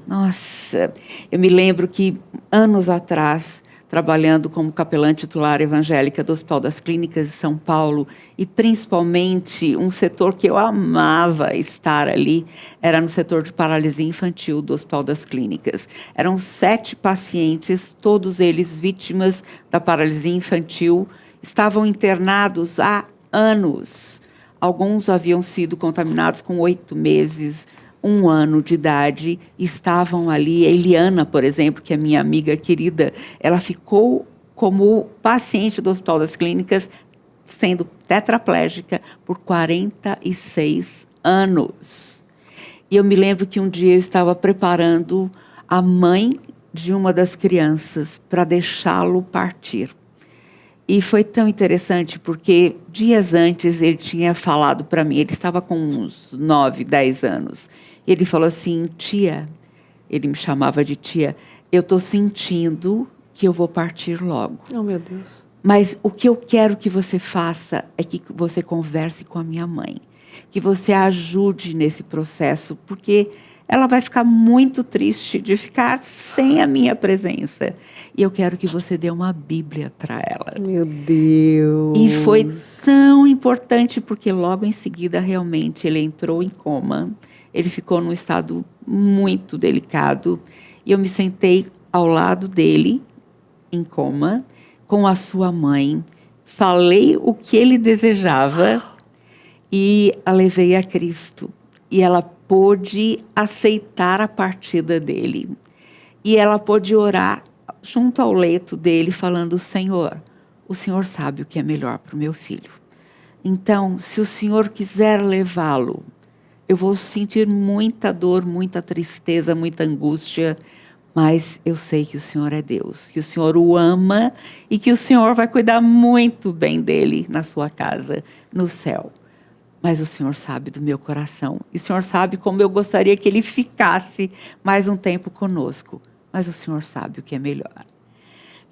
Nossa, eu me lembro que anos atrás, trabalhando como capelã titular evangélica do Hospital das Clínicas de São Paulo, e principalmente um setor que eu amava estar ali, era no setor de paralisia infantil do Hospital das Clínicas. Eram 7 pacientes, todos eles vítimas da paralisia infantil, estavam internados há anos. Alguns haviam sido contaminados com 8 meses, 1 ano de idade, estavam ali. A Eliana, por exemplo, que é minha amiga querida, ela ficou como paciente do Hospital das Clínicas, sendo tetraplégica por 46 anos. E eu me lembro que um dia eu estava preparando a mãe de uma das crianças para deixá-lo partir. E foi tão interessante, porque dias antes ele tinha falado para mim, ele estava com uns 9, 10 anos. Ele falou assim: tia, ele me chamava de tia, eu estou sentindo que eu vou partir logo. Oh, meu Deus. Mas o que eu quero que você faça é que você converse com a minha mãe, que você a ajude nesse processo, porque ela vai ficar muito triste de ficar sem a minha presença. E eu quero que você dê uma Bíblia para ela. Meu Deus! E foi tão importante, porque logo em seguida, realmente, ele entrou em coma. ele ficou num estado muito delicado, e eu me sentei ao lado dele, em coma, com a sua mãe, falei o que ele desejava e a levei a Cristo. E ela pôde aceitar a partida dele. E ela pôde orar junto ao leito dele, falando: Senhor, o Senhor sabe o que é melhor para o meu filho. Então, se o Senhor quiser levá-lo, eu vou sentir muita dor, muita tristeza, muita angústia, mas eu sei que o Senhor é Deus, que o Senhor o ama e que o Senhor vai cuidar muito bem dele na sua casa, no céu. Mas o Senhor sabe do meu coração. E o Senhor sabe como eu gostaria que ele ficasse mais um tempo conosco. Mas o Senhor sabe o que é melhor.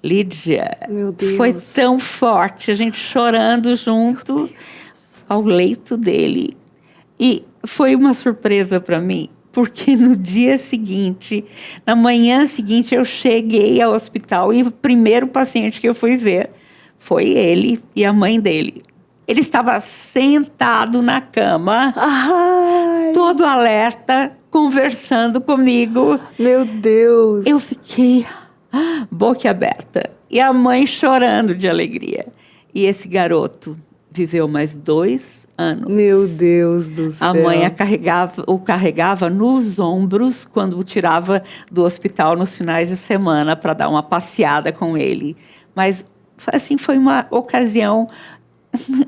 Lídia, Meu Deus. foi tão forte, a gente chorando junto ao leito dele. E foi uma surpresa para mim, porque no dia seguinte, na manhã seguinte, eu cheguei ao hospital e o primeiro paciente que eu fui ver foi ele e a mãe dele. Ele estava sentado na cama, Ai, todo alerta, conversando comigo. meu Deus. Eu fiquei boquiaberta. E a mãe chorando de alegria. E esse garoto viveu mais 2 anos. Meu Deus do céu. A mãe o carregava nos ombros quando o tirava do hospital nos finais de semana para dar uma passeada com ele. Mas, assim, foi uma ocasião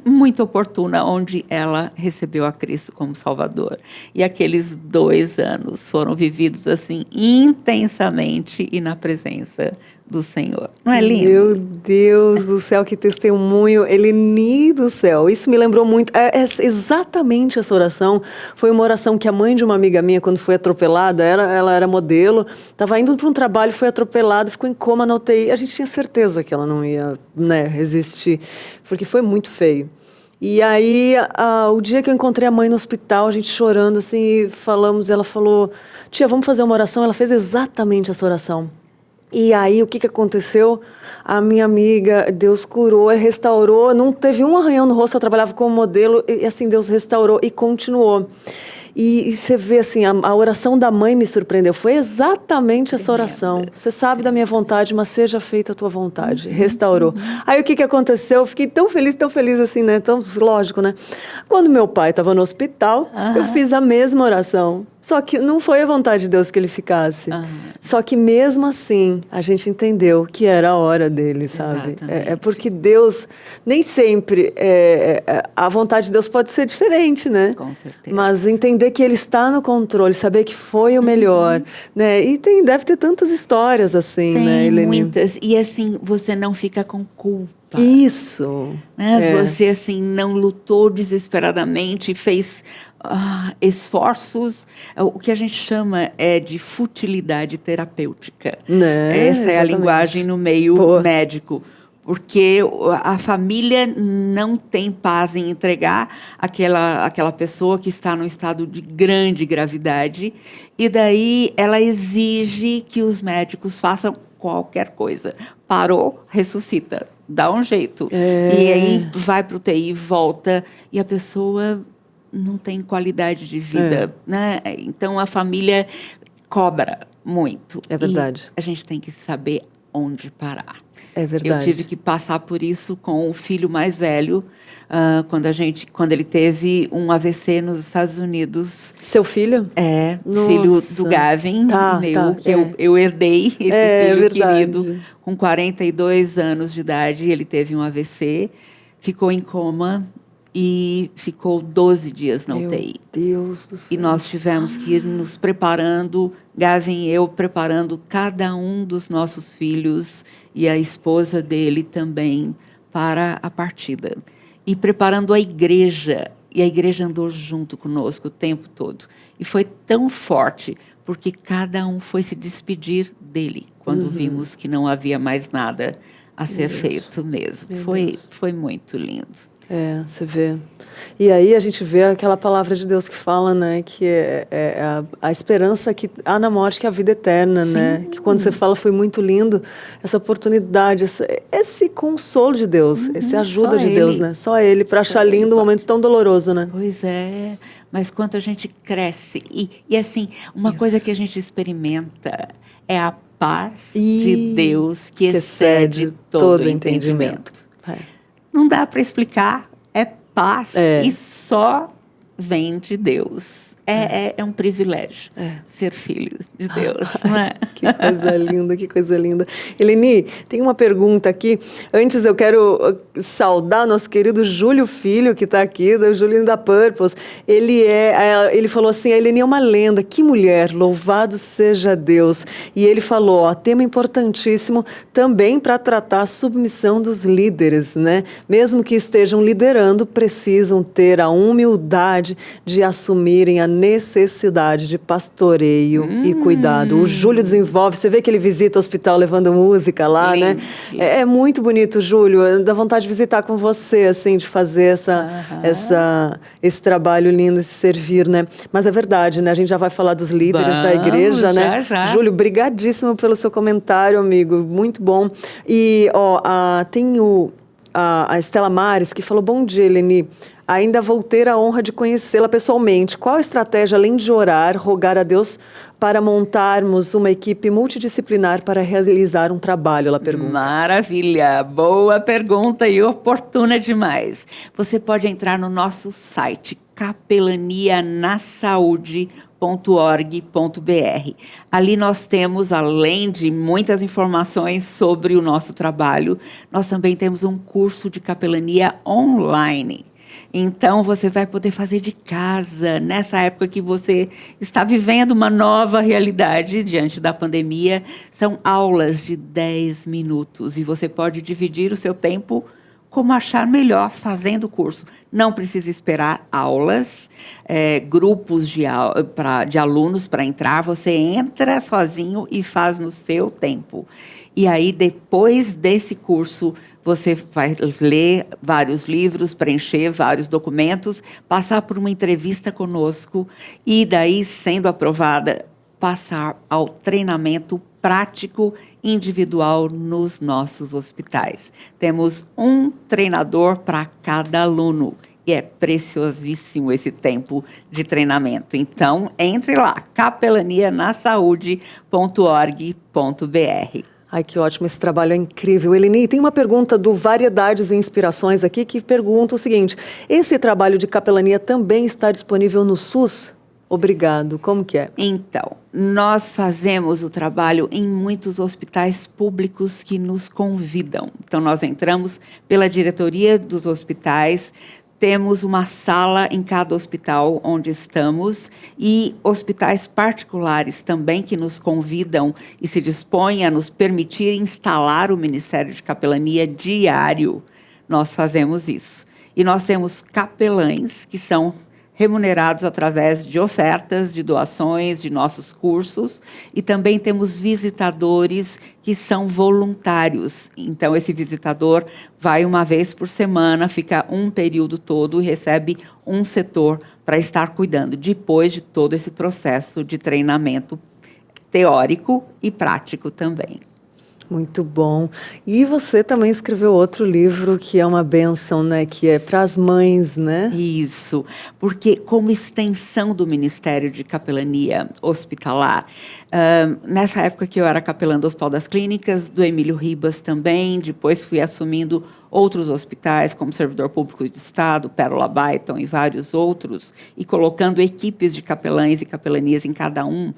muito oportuna, onde ela recebeu a Cristo como Salvador. E aqueles 2 anos foram vividos assim intensamente e na presença do Senhor. Não é lindo? Meu Deus do céu, que testemunho, Eleni do céu. Isso me lembrou muito, exatamente essa oração. Foi uma oração que a mãe de uma amiga minha, quando foi atropelada, ela era modelo, estava indo para um trabalho, foi atropelada, ficou em coma na UTI. A gente tinha certeza que ela não ia, resistir, porque foi muito feio. E aí, o dia que eu encontrei a mãe no hospital, a gente chorando assim, ela falou: tia, vamos fazer uma oração? Ela fez exatamente essa oração. E aí, o que aconteceu? A minha amiga, Deus curou, restaurou, não teve um arranhão no rosto, ela trabalhava como modelo, e assim, Deus restaurou e continuou. E você vê assim, a oração da mãe me surpreendeu, foi exatamente essa oração. Você sabe da minha vontade, mas seja feita a tua vontade. Restaurou. Aí o que aconteceu? Eu fiquei tão feliz assim, né? Tão lógico, né? Quando meu pai estava no hospital, eu fiz a mesma oração. Só que não foi a vontade de Deus que ele ficasse. Só que mesmo assim, a gente entendeu que era a hora dele, sabe? É porque Deus, nem sempre, a vontade de Deus pode ser diferente, né? Com certeza. Mas entender que ele está no controle, saber que foi o melhor, né? E deve ter tantas histórias assim, Tem né, Eleni? muitas. E assim, você não fica com culpa. Isso. Né? Você assim não lutou desesperadamente, fez esforços, o que a gente chama de futilidade terapêutica. Né? Essa é a Exatamente. linguagem no meio médico. Porque a família não tem paz em entregar aquela pessoa que está num estado de grande gravidade, e daí ela exige que os médicos façam qualquer coisa. Parou, ressuscita, dá um jeito. E aí vai para o UTI, volta, e a pessoa não tem qualidade de vida. Né? Então a família cobra muito. É verdade. E a gente tem que saber onde parar. É verdade. Eu tive que passar por isso com o filho mais velho, quando ele teve um AVC nos Estados Unidos. Seu filho? Nossa. Filho do Gavin, que eu herdei esse filho querido, com 42 anos de idade, ele teve um AVC, ficou em coma e ficou 12 dias na UTI. Meu Deus do céu. E nós tivemos que ir nos preparando, Gavin e eu, preparando cada um dos nossos filhos e a esposa dele também para a partida. E preparando a igreja. E a igreja andou junto conosco o tempo todo. E foi tão forte, porque cada um foi se despedir dele, quando vimos que não havia mais nada a ser feito mesmo. Foi muito lindo. Você vê. E aí a gente vê aquela palavra de Deus que fala, né, que é a esperança que há na morte, que é a vida eterna, né? Que quando você fala foi muito lindo, essa oportunidade, esse consolo de Deus, essa ajuda de Deus, né? Só Ele, para achar lindo um momento tão doloroso, né? Pois é, mas quanto a gente cresce. E assim, uma coisa que a gente experimenta é a paz de Deus que excede todo entendimento. Não dá para explicar, é paz e só vem de Deus. É um privilégio ser filho de Deus, não é? Que coisa linda, que coisa linda. Eleni, tem uma pergunta aqui. Antes eu quero saudar nosso querido Júlio Filho, que está aqui, do Julinho da Purpose. Ele falou assim, a Eleni é uma lenda, que mulher, louvado seja Deus. E ele falou, tema importantíssimo também para tratar a submissão dos líderes, né? Mesmo que estejam liderando, precisam ter a humildade de assumirem a necessidade de pastoreio e cuidado. O Júlio desenvolve, você vê que ele visita o hospital levando música lá, né? É muito bonito, Júlio, dá vontade de visitar com você, assim, de fazer esse trabalho lindo, esse servir, né? Mas é verdade, né? A gente já vai falar dos líderes da igreja, né? Já. Júlio, brigadíssimo pelo seu comentário, amigo, muito bom. E, tem a Estela Mares, que falou, bom dia, Eleni. Ainda vou ter a honra de conhecê-la pessoalmente. Qual a estratégia, além de orar, rogar a Deus para montarmos uma equipe multidisciplinar para realizar um trabalho? Ela pergunta. Maravilha, boa pergunta e oportuna demais. Você pode entrar no nosso site, capelanianasaude.org.br. Ali nós temos, além de muitas informações sobre o nosso trabalho, nós também temos um curso de capelania online. Então, você vai poder fazer de casa, nessa época que você está vivendo uma nova realidade diante da pandemia. São aulas de 10 minutos e você pode dividir o seu tempo como achar melhor fazendo o curso. Não precisa esperar aulas, grupos de alunos para entrar. Você entra sozinho e faz no seu tempo. E aí, depois desse curso, você vai ler vários livros, preencher vários documentos, passar por uma entrevista conosco e daí, sendo aprovada, passar ao treinamento prático individual nos nossos hospitais. Temos um treinador para cada aluno. E é preciosíssimo esse tempo de treinamento. Então, entre lá, capelanianasaude.org.br. Ai, que ótimo, esse trabalho é incrível. Eleni, tem uma pergunta do Variedades e Inspirações aqui que pergunta o seguinte, esse trabalho de capelania também está disponível no SUS? Obrigado, como que é? Então, nós fazemos o trabalho em muitos hospitais públicos que nos convidam. Então, nós entramos pela diretoria dos hospitais, temos uma sala em cada hospital onde estamos e hospitais particulares também que nos convidam e se dispõem a nos permitir instalar o Ministério de Capelania diário. Nós fazemos isso. E nós temos capelães que são remunerados através de ofertas, de doações, de nossos cursos, e também temos visitadores que são voluntários. Então, esse visitador vai uma vez por semana, fica um período todo e recebe um setor para estar cuidando, depois de todo esse processo de treinamento teórico e prático também. Muito bom. E você também escreveu outro livro que é uma bênção, né? Que é para as mães, né? Isso, porque como extensão do Ministério de Capelania Hospitalar, nessa época que eu era capelã do Hospital das Clínicas, do Emílio Ribas também, depois fui assumindo outros hospitais, como Servidor Público de Estado, Pérola Byton e vários outros, e colocando equipes de capelães e capelanias em cada um.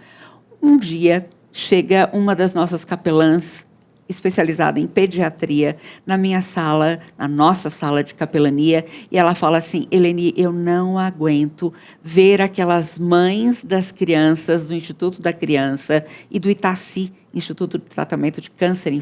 Um dia chega uma das nossas capelãs especializada em pediatria, na minha sala, na nossa sala de capelania, e ela fala assim, Eleni, eu não aguento ver aquelas mães das crianças do Instituto da Criança e do Itaci, Instituto de Tratamento de Câncer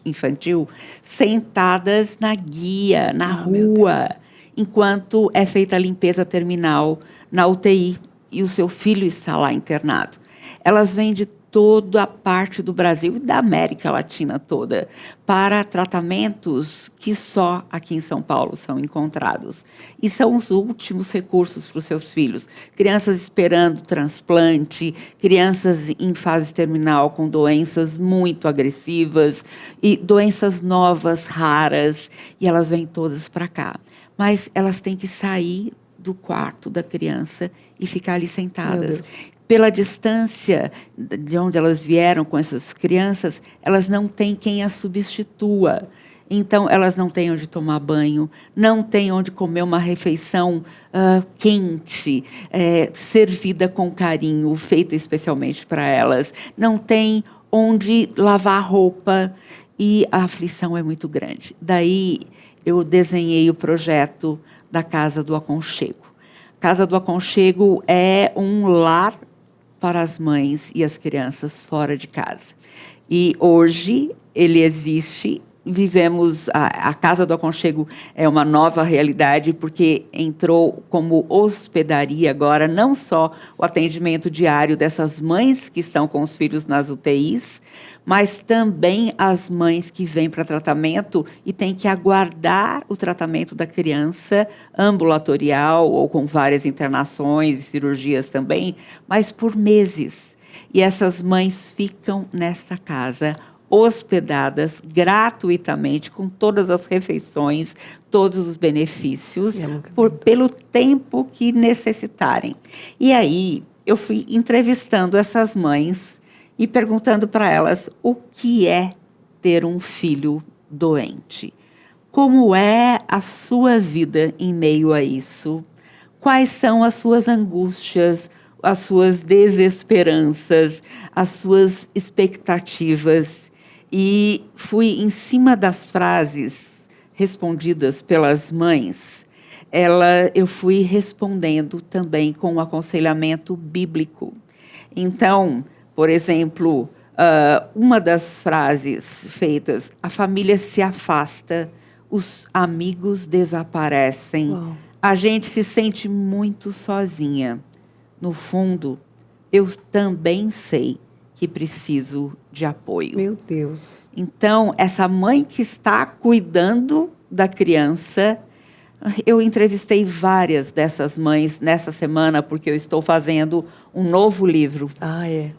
Infantil, sentadas na guia, na rua, enquanto é feita a limpeza terminal na UTI e o seu filho está lá internado. Elas vêm de toda a parte do Brasil e da América Latina toda, para tratamentos que só aqui em São Paulo são encontrados. E são os últimos recursos para os seus filhos. Crianças esperando transplante, crianças em fase terminal com doenças muito agressivas e doenças novas, raras, e elas vêm todas para cá. Mas elas têm que sair do quarto da criança e ficar ali Meu sentadas. Deus. Pela distância de onde elas vieram com essas crianças, elas não têm quem as substitua. Então, elas não têm onde tomar banho, não têm onde comer uma refeição quente, servida com carinho, feita especialmente para elas. Não têm onde lavar roupa e a aflição é muito grande. Daí, eu desenhei o projeto da Casa do Aconchego. Casa do Aconchego é um lar para as mães e as crianças fora de casa. E hoje ele existe. Vivemos, a Casa do Aconchego é uma nova realidade, porque entrou como hospedaria agora, não só o atendimento diário dessas mães que estão com os filhos nas UTIs, mas também as mães que vêm para tratamento e têm que aguardar o tratamento da criança ambulatorial ou com várias internações e cirurgias também, mas por meses. E essas mães ficam nesta casa hospedadas gratuitamente, com todas as refeições, todos os benefícios, pelo tempo que necessitarem. E aí, eu fui entrevistando essas mães e perguntando para elas o que é ter um filho doente. Como é a sua vida em meio a isso? Quais são as suas angústias, as suas desesperanças, as suas expectativas? E fui em cima das frases respondidas pelas mães, eu fui respondendo também com um aconselhamento bíblico. Então, por exemplo, uma das frases feitas: a família se afasta, os amigos desaparecem, a gente se sente muito sozinha. No fundo, eu também sei que preciso de apoio. Meu Deus. Então, essa mãe que está cuidando da criança, eu entrevistei várias dessas mães nessa semana, porque eu estou fazendo um novo livro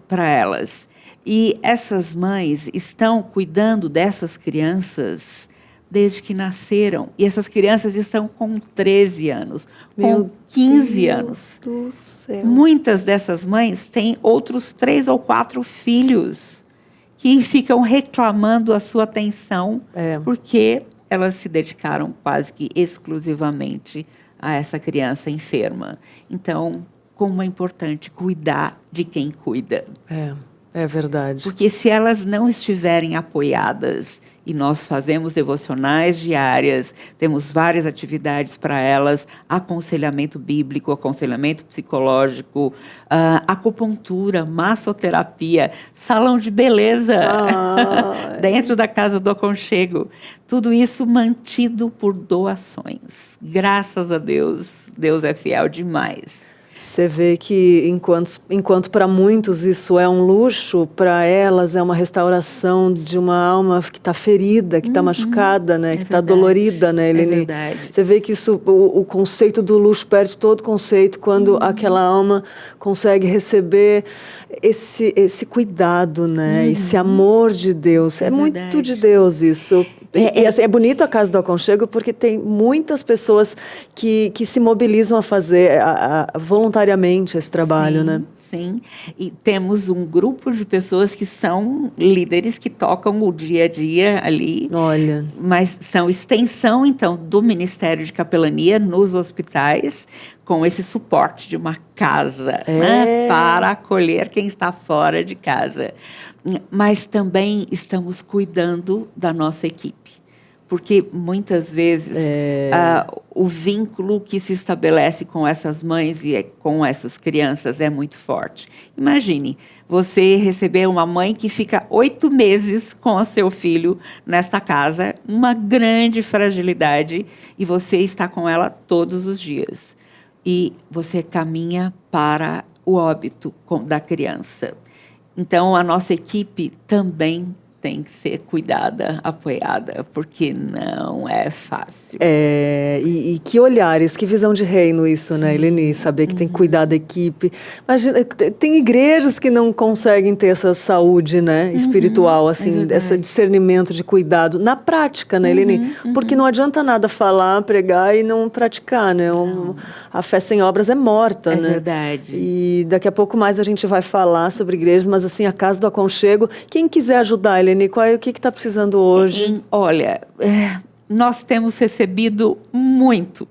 para elas. E essas mães estão cuidando dessas crianças desde que nasceram. E essas crianças estão com 13 anos, com 15 anos. Meu Deus do céu. Muitas dessas mães têm outros 3 ou 4 filhos que ficam reclamando a sua atenção, porque elas se dedicaram quase que exclusivamente a essa criança enferma. Então, como é importante cuidar de quem cuida. É verdade. Porque se elas não estiverem apoiadas, e nós fazemos devocionais diárias, temos várias atividades para elas, aconselhamento bíblico, aconselhamento psicológico, acupuntura, massoterapia, salão de beleza, dentro da Casa do Aconchego. Tudo isso mantido por doações. Graças a Deus, Deus é fiel demais. Você vê que, enquanto para muitos isso é um luxo, para elas é uma restauração de uma alma que está ferida, que está machucada, né? Que está dolorida, né, Eleni? É verdade. Você vê que isso, o conceito do luxo perde todo o conceito quando aquela alma consegue receber esse cuidado, né? Esse amor de Deus. É muito de Deus isso. E assim, é bonito a Casa do Aconchego porque tem muitas pessoas que se mobilizam a fazer voluntariamente esse trabalho, né? Sim, e temos um grupo de pessoas que são líderes que tocam o dia a dia ali. Olha. Mas são extensão, então, do Ministério de Capelania nos hospitais, com esse suporte de uma casa, né, para acolher quem está fora de casa. Mas também estamos cuidando da nossa equipe. Porque muitas vezes o vínculo que se estabelece com essas mães e com essas crianças é muito forte. Imagine, você receber uma mãe que fica 8 meses com o seu filho nesta casa, uma grande fragilidade, e você está com ela todos os dias. E você caminha para o óbito da criança. Então, a nossa equipe também tem que ser cuidada, apoiada, porque não é fácil. E que olhares, que visão de reino isso, né, Eleni? Saber que tem que cuidar da equipe. Imagina, tem igrejas que não conseguem ter essa saúde, né, espiritual, assim, esse discernimento de cuidado na prática, né, Eleni? Porque não adianta nada falar, pregar e não praticar, né? A fé sem obras é morta, né? É verdade. E daqui a pouco mais a gente vai falar sobre igrejas, mas assim, a Casa do Aconchego, quem quiser ajudar, Eleni, o que está precisando hoje? Olha, nós temos recebido muito.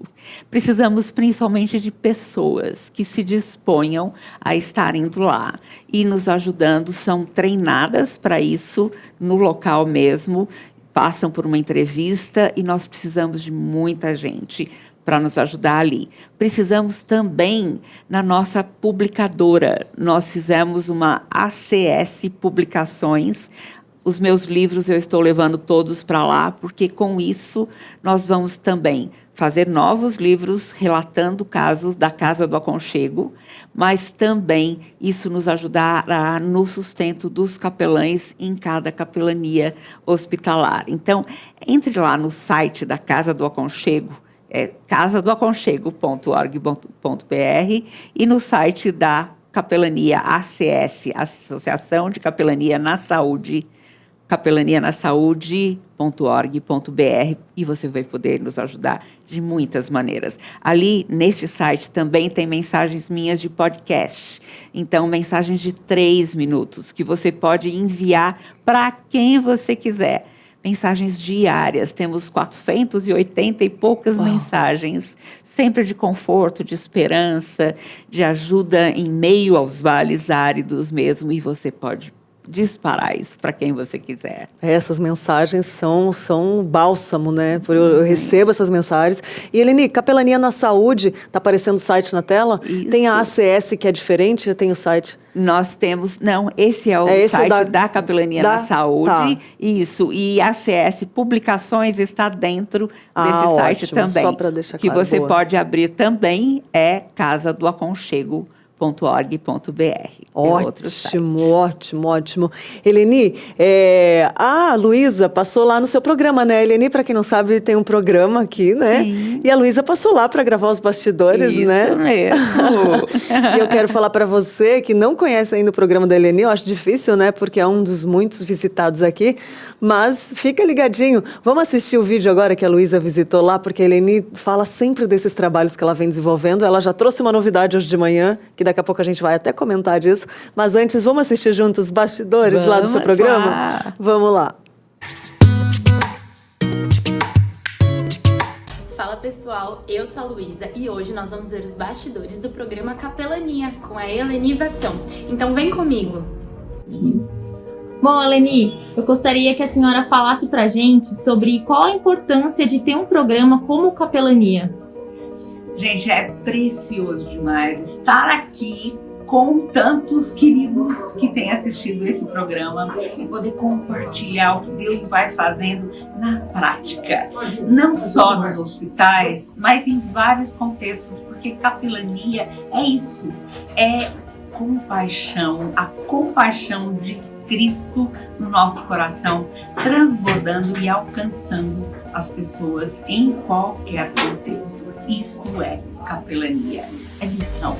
Precisamos principalmente de pessoas que se disponham a estar indo lá e nos ajudando. São treinadas para isso no local mesmo, passam por uma entrevista e nós precisamos de muita gente para nos ajudar ali. Precisamos também na nossa publicadora. Nós fizemos uma ACS Publicações. Os meus livros eu estou levando todos para lá, porque com isso nós vamos também fazer novos livros relatando casos da Casa do Aconchego, mas também isso nos ajudará no sustento dos capelães em cada capelania hospitalar. Então, entre lá no site da Casa do Aconchego, casadoaconchego.org.br, e no site da Capelania ACS, Associação de Capelania na Saúde, capelanianasaude.org.br, e você vai poder nos ajudar de muitas maneiras. Ali, neste site, também tem mensagens minhas de podcast. Então, mensagens de 3 minutos, que você pode enviar para quem você quiser. Mensagens diárias, temos 480 e poucas mensagens, sempre de conforto, de esperança, de ajuda em meio aos vales áridos mesmo, e você pode disparar isso para quem você quiser. Essas mensagens são um bálsamo, né? Eu recebo essas mensagens. E, Eleni, Capelania na Saúde, está aparecendo o site na tela? Isso. Tem a ACS, que é diferente, tem o site? Nós temos... Não, esse é o site da Capelania na Saúde. Tá. Isso. E a ACS Publicações está dentro desse site ótimo, também. Só para deixar que claro. Você pode abrir também, casadoaconchego.org.br. Ótimo. Eleni, a Luísa passou lá no seu programa, né? Eleni, para quem não sabe, tem um programa aqui, né? Sim. E a Luísa passou lá para gravar os bastidores, né? Isso mesmo. E eu quero falar para você que não conhece ainda o programa da Eleni, eu acho difícil, né? Porque é um dos muitos visitados aqui, mas fica ligadinho. Vamos assistir o vídeo agora que a Luísa visitou lá, porque a Eleni fala sempre desses trabalhos que ela vem desenvolvendo. Ela já trouxe uma novidade hoje de manhã, que daqui a pouco a gente vai até comentar disso. Mas antes, vamos assistir juntos os bastidores lá do seu programa? Lá. Vamos lá. Fala pessoal, eu sou a Luísa e hoje nós vamos ver os bastidores do programa Capelania com a Elenivação. Então vem comigo! Bom, Eleni, eu gostaria que a senhora falasse pra gente sobre qual a importância de ter um programa como Capelania. Gente, é precioso demais estar aqui com tantos queridos que têm assistido esse programa e poder compartilhar o que Deus vai fazendo na prática. Não só nos hospitais, mas em vários contextos, porque capelania é isso, é compaixão, a compaixão de Cristo no nosso coração, transbordando e alcançando as pessoas em qualquer contexto. Isto é capelania, é missão.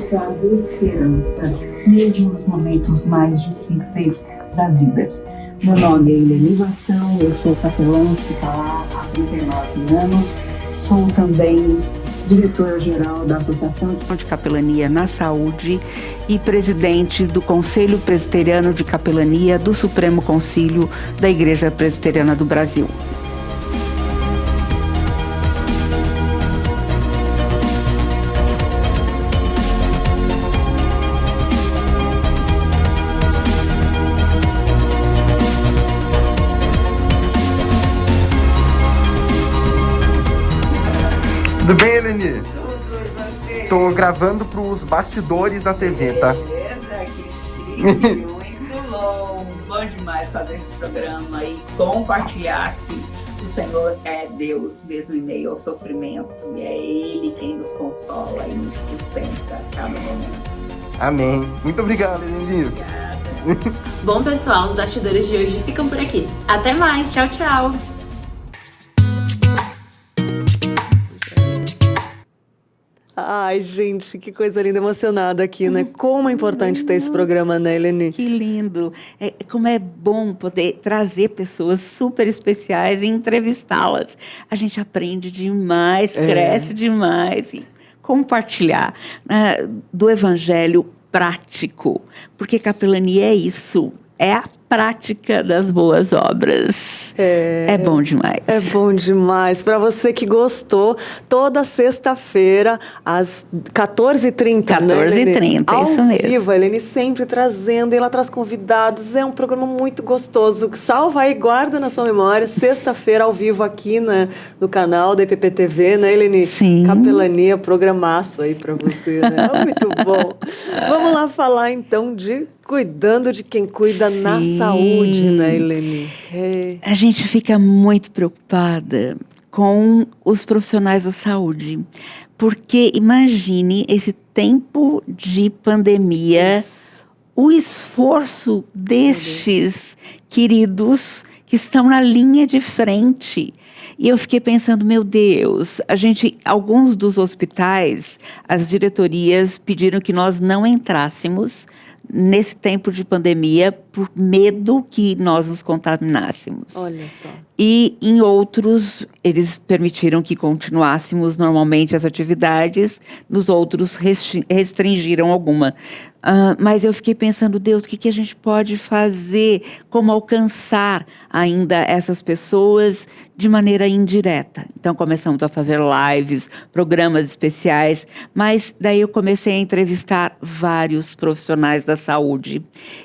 Trazer esperança, mesmo nos momentos mais difíceis da vida. Meu nome é Elenivação, eu sou capelã hospitalar há 39 anos, sou também diretora-geral da Associação de Capelania na Saúde e presidente do Conselho Presbiteriano de Capelania do Supremo Concílio da Igreja Presbiteriana do Brasil. Tudo bem, Eleni? Tô gravando pros bastidores da TV, tá? Beleza, que chique, muito bom. Bom demais fazer esse programa e compartilhar que o Senhor é Deus mesmo em meio ao sofrimento. E é Ele quem nos consola e nos sustenta a cada momento. Amém. Muito obrigado, Eleni. Obrigada. Bom, pessoal, os bastidores de hoje ficam por aqui. Até mais, tchau, tchau! Ai, gente, que coisa linda, emocionada aqui, né? Como é importante ter esse programa, né, Eleni? Que lindo! Como é bom poder trazer pessoas super especiais e entrevistá-las. A gente aprende demais, cresce demais. E compartilhar do evangelho prático, porque capelania é isso, é a prática das boas obras. É bom demais. É bom demais. Para você que gostou, toda sexta-feira, às 14h30, 14h30, isso mesmo. Ao vivo, a Eleni sempre trazendo, e ela traz convidados. É um programa muito gostoso. Salva aí, guarda na sua memória. Sexta-feira, ao vivo, aqui no canal da EPP-TV, né, Eleni? Sim. Capelania, programaço aí para você, né? Muito bom. Vamos lá falar, então, de cuidando de quem cuida na saúde, né, Eleni? A gente fica muito preocupada com os profissionais da saúde, porque imagine esse tempo de pandemia, o esforço destes queridos que estão na linha de frente. E eu fiquei pensando, meu Deus, alguns dos hospitais, as diretorias pediram que nós não entrássemos nesse tempo de pandemia por medo que nós nos contaminássemos. Olha só. E em outros, eles permitiram que continuássemos normalmente as atividades, nos outros restringiram alguma. Mas eu fiquei pensando, Deus, o que a gente pode fazer? Como alcançar ainda essas pessoas de maneira indireta? Então, começamos a fazer lives, programas especiais, mas daí eu comecei a entrevistar vários profissionais da saúde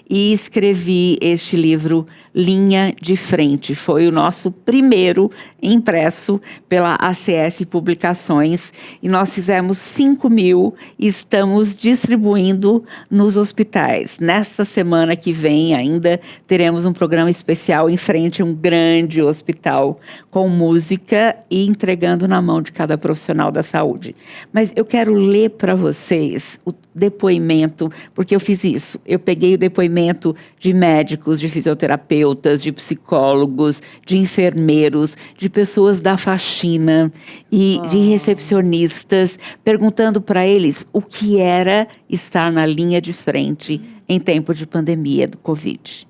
e escrevi este livro, Linha de Frente. Foi o nosso primeiro impresso pela ACS Publicações e nós fizemos 5.000 e estamos distribuindo nos hospitais. Nesta semana que vem ainda teremos um programa especial em frente a um grande hospital com música e entregando na mão de cada profissional da saúde. Mas eu quero ler para vocês o depoimento, porque eu fiz isso. Eu peguei o depoimento de médicos, de fisioterapeutas, de psicólogos, de enfermeiros, de pessoas da faxina e de recepcionistas, perguntando para eles o que era estar na linha de frente em tempo de pandemia do Covid.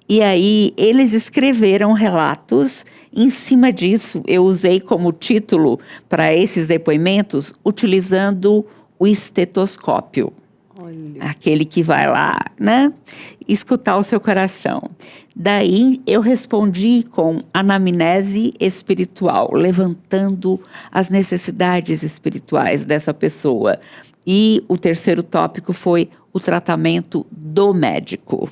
E aí eles escreveram relatos. Em cima disso, eu usei como título para esses depoimentos, utilizando o estetoscópio. Olha. Aquele que vai lá, né, escutar o seu coração. Daí eu respondi com anamnese espiritual, levantando as necessidades espirituais dessa pessoa. E o terceiro tópico foi o tratamento do médico.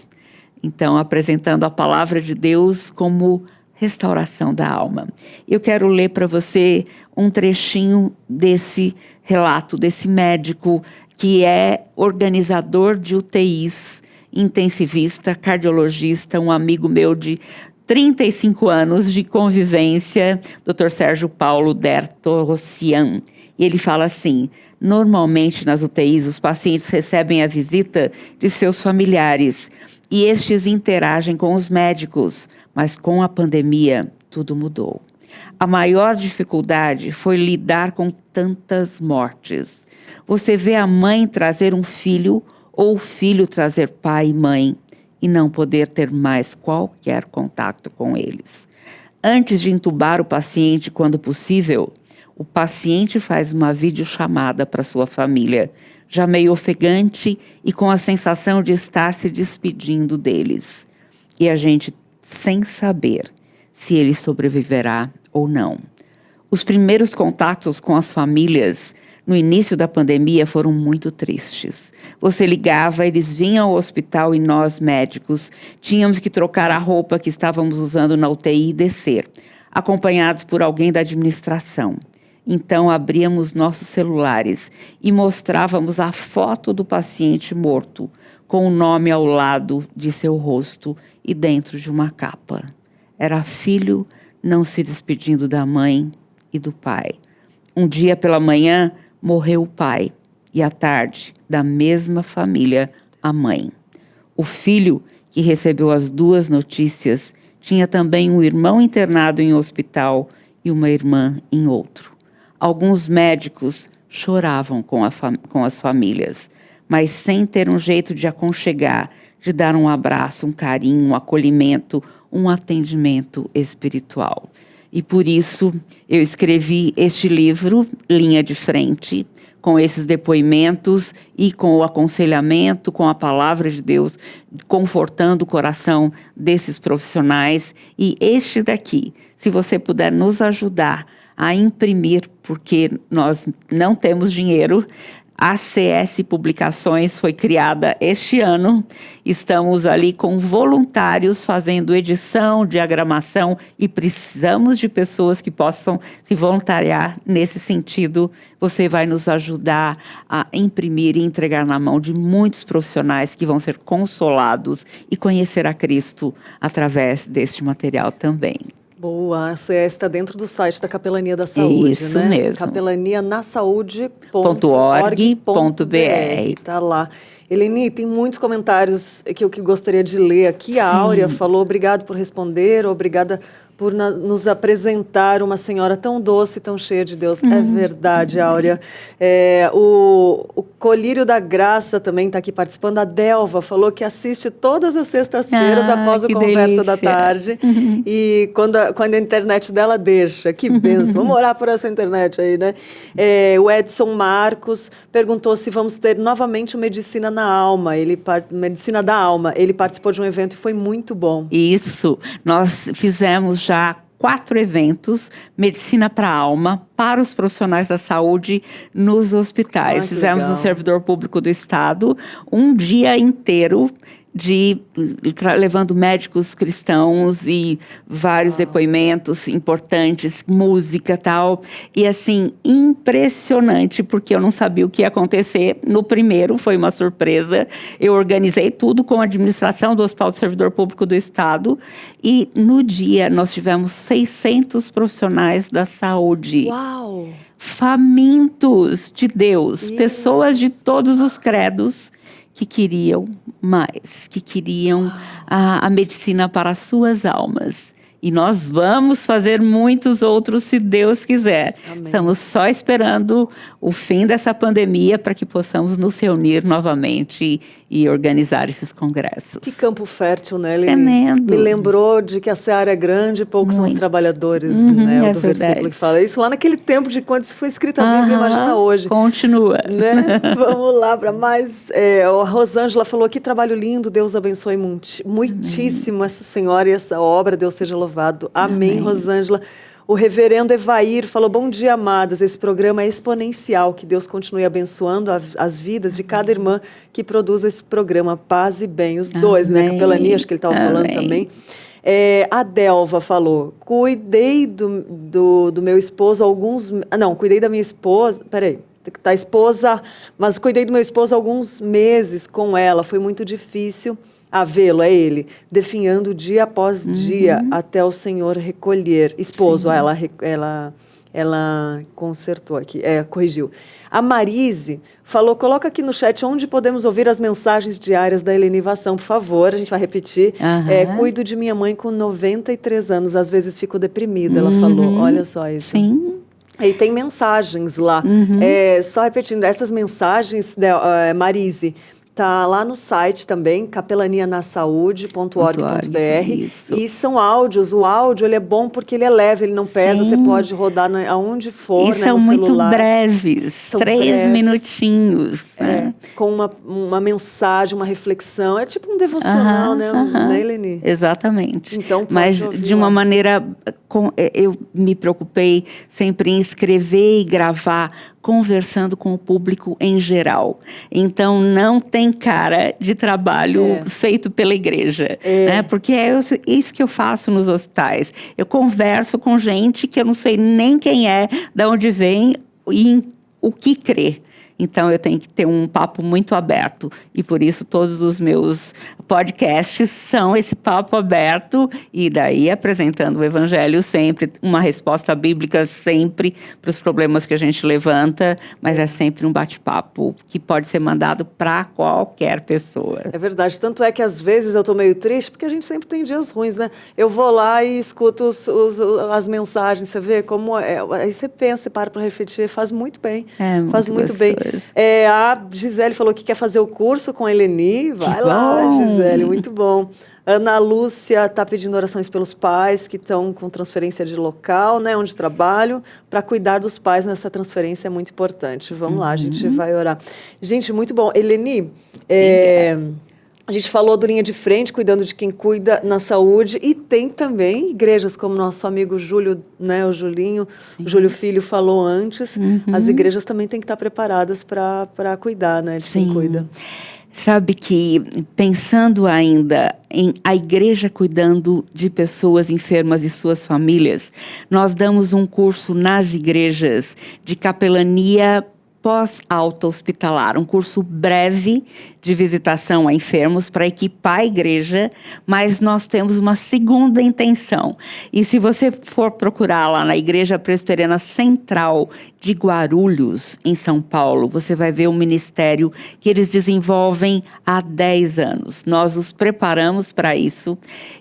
Então, apresentando a palavra de Deus como restauração da alma. Eu quero ler para você um trechinho desse relato, desse médico que é organizador de UTIs, intensivista, cardiologista, um amigo meu de 35 anos de convivência, Dr. Sérgio Paulo Dertossian. E ele fala assim: normalmente nas UTIs os pacientes recebem a visita de seus familiares e estes interagem com os médicos, mas com a pandemia tudo mudou. A maior dificuldade foi lidar com tantas mortes. Você vê a mãe trazer um filho ou o filho trazer pai e mãe e não poder ter mais qualquer contato com eles. Antes de entubar o paciente, quando possível, o paciente faz uma videochamada para sua família, já meio ofegante e com a sensação de estar se despedindo deles. E a gente sem saber se ele sobreviverá ou não. Os primeiros contatos com as famílias no início da pandemia foram muito tristes. Você ligava, eles vinham ao hospital e nós, médicos, tínhamos que trocar a roupa que estávamos usando na UTI e descer, acompanhados por alguém da administração. Então abríamos nossos celulares e mostrávamos a foto do paciente morto, com o nome ao lado de seu rosto e dentro de uma capa. Era filho não se despedindo da mãe e do pai. Um dia pela manhã morreu o pai e à tarde, da mesma família, a mãe. O filho, que recebeu as duas notícias, tinha também um irmão internado em um hospital e uma irmã em outro. Alguns médicos choravam com as famílias, mas sem ter um jeito de aconchegar, de dar um abraço, um carinho, um acolhimento, um atendimento espiritual. E por isso eu escrevi este livro, Linha de Frente, com esses depoimentos e com o aconselhamento, com a palavra de Deus, confortando o coração desses profissionais. E este daqui, se você puder nos ajudar a imprimir, porque nós não temos dinheiro, a CS Publicações foi criada este ano. Estamos ali com voluntários fazendo edição, diagramação e precisamos de pessoas que possam se voluntariar nesse sentido. Você vai nos ajudar a imprimir e entregar na mão de muitos profissionais que vão ser consolados e conhecer a Cristo através deste material também. Boa, a CS está dentro do site da Capelania da Saúde, Isso né? mesmo. capelanianasaude.org.br, tá lá. Eleni, tem muitos comentários que eu gostaria de ler aqui. A Áurea falou, obrigado por responder, obrigada por nos apresentar uma senhora tão doce, tão cheia de Deus. É verdade, Áurea. O Colírio da Graça também está aqui participando. A Delva falou que assiste todas as sextas-feiras após o Conversa da Tarde. E quando a internet dela deixa. Que benção. Vamos orar por essa internet aí, né? O Edson Marcos perguntou se vamos ter novamente o Medicina na Alma. Medicina da Alma. Ele participou de um evento e foi muito bom. Isso. Nós fizemos já 4 eventos, Medicina para a Alma, para os profissionais da saúde nos hospitais. Fizemos no Servidor Público do Estado um dia inteiro levando médicos cristãos e vários depoimentos importantes, música e tal. E assim, impressionante, porque eu não sabia o que ia acontecer. No primeiro, foi uma surpresa. Eu organizei tudo com a administração do Hospital do Servidor Público do Estado. E no dia, nós tivemos 600 profissionais da saúde. Uau! Famintos de Deus, pessoas de todos os credos, que queriam mais, que queriam a medicina para as suas almas. E nós vamos fazer muitos outros, se Deus quiser. Amém. Estamos só esperando o fim dessa pandemia para que possamos nos reunir novamente e organizar esses congressos. Que campo fértil, né, Eleni? Tremendo. Me lembrou de que a seara é grande e poucos são os trabalhadores, né? Do versículo que fala isso lá naquele tempo de quando isso foi escrito a Bíblia, imagina hoje. Continua. Né? Vamos lá para mais. A Rosângela falou, que trabalho lindo, Deus abençoe muitíssimo essa senhora e essa obra, Deus seja louvado. Amém, Rosângela. O reverendo Evair falou, bom dia, amadas, esse programa é exponencial, que Deus continue abençoando as vidas de cada irmã que produz esse programa, paz e bem, os dois, né, Capelania, acho que ele estava falando também. A Delva falou, cuidei do meu esposo cuidei da minha esposa, mas cuidei do meu esposo alguns meses com ela, foi muito difícil vê-lo, é ele, definhando dia após dia até o Senhor recolher. Esposo, ela consertou aqui, corrigiu. A Marise falou, coloca aqui no chat onde podemos ouvir as mensagens diárias da Helenivação, por favor, a gente vai repetir. Cuido de minha mãe com 93 anos, às vezes fico deprimida, ela falou, olha só isso. Sim. E tem mensagens lá, só repetindo, essas mensagens, Marise, tá lá no site também, capelanianasaude.org.br, e são áudios. O áudio, ele é bom porque ele é leve, ele não pesa, você pode rodar aonde for, e são muito breves, 3 minutinhos. Com uma mensagem, uma reflexão, é tipo um devocional, né, Eleni? Exatamente. Então, mas de uma maneira, eu me preocupei sempre em escrever e gravar conversando com o público em geral. Então, não tem cara de trabalho feito pela igreja, né? Porque é isso que eu faço nos hospitais. Eu converso com gente que eu não sei nem quem é, de onde vem e o que crê. Então, eu tenho que ter um papo muito aberto. E, por isso, todos os meus podcasts são esse papo aberto. E daí, apresentando o evangelho sempre, uma resposta bíblica sempre para os problemas que a gente levanta. Mas é sempre um bate-papo que pode ser mandado para qualquer pessoa. É verdade. Tanto é que, às vezes, eu estou meio triste, porque a gente sempre tem dias ruins, né? Eu vou lá e escuto as mensagens, você vê como é. Aí você pensa, você para refletir, faz muito bem. Faz muito bem. A Gisele falou que quer fazer o curso com a Eleni. Vai lá, Gisele, muito bom. Ana Lúcia está pedindo orações pelos pais que estão com transferência de local, né, onde trabalham, para cuidar dos pais nessa transferência é muito importante. Vamos lá, a gente vai orar. Gente, muito bom. Eleni, a gente falou do Linha de Frente, cuidando de quem cuida na saúde, e tem também igrejas, como nosso amigo Júlio, né, o Julinho, o Júlio Filho falou antes, as igrejas também têm que estar preparadas para cuidar, né, de quem cuida. Sabe que, pensando ainda em a igreja cuidando de pessoas enfermas e suas famílias, nós damos um curso nas igrejas de capelania pós-alta hospitalar, um curso breve de visitação a enfermos para equipar a igreja, mas nós temos uma segunda intenção. E se você for procurar lá na Igreja Presbiteriana Central de Guarulhos, em São Paulo, você vai ver um ministério que eles desenvolvem há 10 anos. Nós os preparamos para isso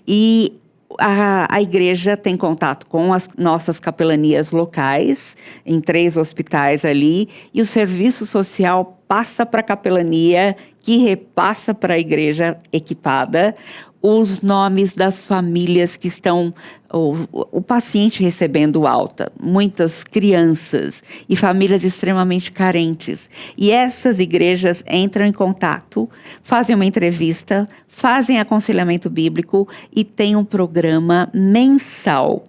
e a igreja tem contato com as nossas capelanias locais, em 3 hospitais ali, e o serviço social passa para a capelania, que repassa para a igreja equipada, os nomes das famílias que estão, o paciente recebendo alta, muitas crianças e famílias extremamente carentes. E essas igrejas entram em contato, fazem uma entrevista, fazem aconselhamento bíblico e tem um programa mensal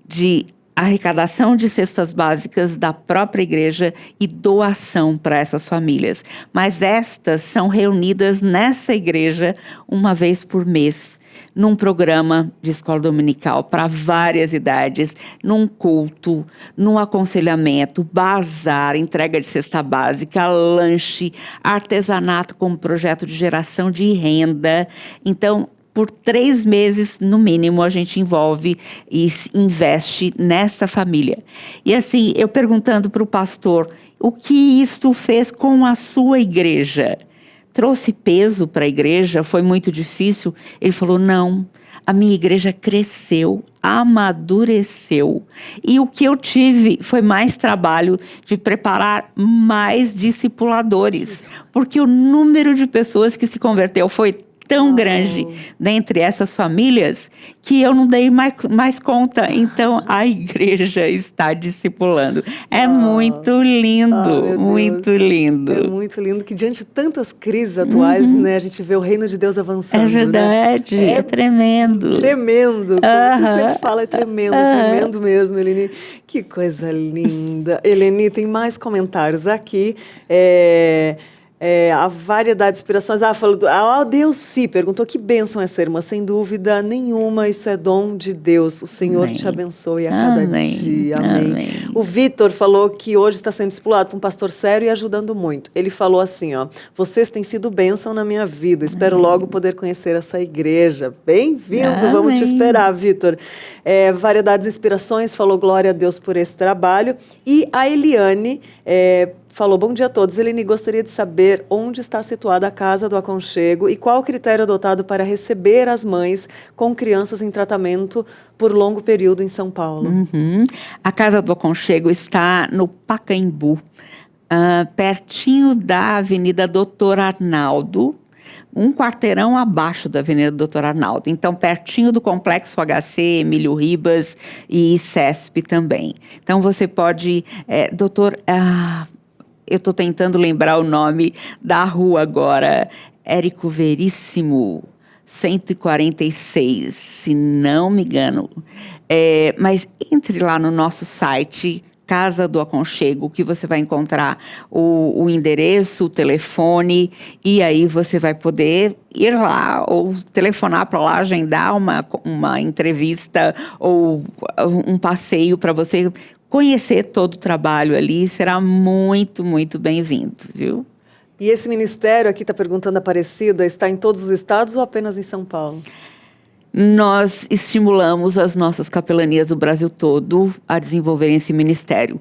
de arrecadação de cestas básicas da própria igreja e doação para essas famílias. Mas estas são reunidas nessa igreja uma vez por mês, num programa de escola dominical para várias idades, num culto, num aconselhamento, bazar, entrega de cesta básica, lanche, artesanato como projeto de geração de renda. Então, por 3 meses, no mínimo, a gente envolve e investe nessa família. E assim, eu perguntando para o pastor, o que isto fez com a sua igreja? Trouxe peso para a igreja? Foi muito difícil? Ele falou, não, a minha igreja cresceu, amadureceu. E o que eu tive foi mais trabalho de preparar mais discipuladores, porque o número de pessoas que se converteu foi tão grande dentre essas famílias que eu não dei mais conta. Então, a igreja está discipulando. É muito lindo, muito lindo. É muito lindo que diante de tantas crises atuais, né, a gente vê o reino de Deus avançando. É verdade, né? É tremendo. Tremendo, como você sempre fala, é tremendo mesmo, Eleni. Que coisa linda. Eleni, tem mais comentários aqui. A variedade de inspirações. A Delci perguntou que bênção essa irmã. Sem dúvida nenhuma, isso é dom de Deus. O Senhor te abençoe a cada dia. Amém. O Vitor falou que hoje está sendo discipulado por um pastor sério e ajudando muito. Ele falou assim, vocês têm sido bênção na minha vida. Espero logo poder conhecer essa igreja. Bem-vindo, vamos te esperar, Vitor. Variedades de inspirações, falou glória a Deus por esse trabalho. E a Eliane falou, bom dia a todos. Eleni, gostaria de saber onde está situada a Casa do Aconchego e qual o critério adotado para receber as mães com crianças em tratamento por longo período em São Paulo. A Casa do Aconchego está no Pacaembu, pertinho da Avenida Doutor Arnaldo, um quarteirão abaixo da Avenida Doutor Arnaldo. Então, pertinho do Complexo HC, Emílio Ribas e CESP também. Então, você pode... eu estou tentando lembrar o nome da rua agora. Érico Veríssimo, 146, se não me engano. Mas entre lá no nosso site, Casa do Aconchego, que você vai encontrar o endereço, o telefone, e aí você vai poder ir lá ou telefonar para lá, agendar uma entrevista ou um passeio para você conhecer todo o trabalho ali. Será muito, muito bem-vindo, viu? E esse ministério, aqui está perguntando a Aparecida, está em todos os estados ou apenas em São Paulo? Nós estimulamos as nossas capelanias do Brasil todo a desenvolverem esse ministério.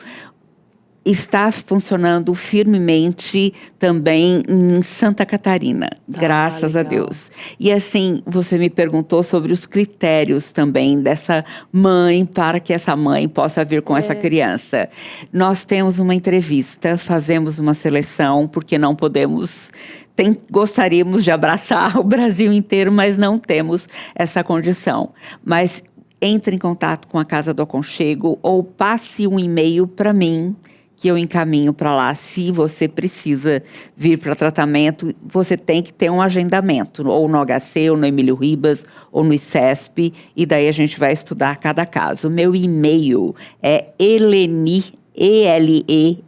Está funcionando firmemente também em Santa Catarina, graças a Deus. E assim, você me perguntou sobre os critérios também dessa mãe, para que essa mãe possa vir com essa criança. Nós temos uma entrevista, fazemos uma seleção, porque não podemos... Gostaríamos de abraçar o Brasil inteiro, mas não temos essa condição. Mas entre em contato com a Casa do Aconchego ou passe um e-mail para mim, que eu encaminho para lá. Se você precisa vir para tratamento, você tem que ter um agendamento, ou no HC, ou no Emílio Ribas, ou no ICESP, e daí a gente vai estudar cada caso. O meu e-mail é Eleny, ELENY,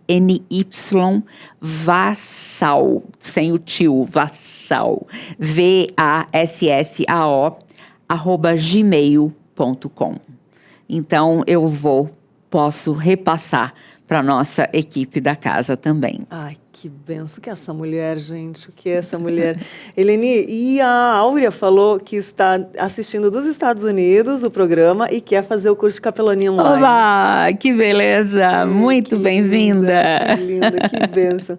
Vassal, sem o tio, Vassal, VASSAO, @gmail.com. Então, posso repassar para a nossa equipe da casa também. Ai, que benção que é essa mulher, gente. O que é essa mulher? Eleni, e a Áurea falou que está assistindo dos Estados Unidos o programa e quer fazer o curso de capelania online. Oba, que beleza! Muito bem-vinda! Que linda, que benção.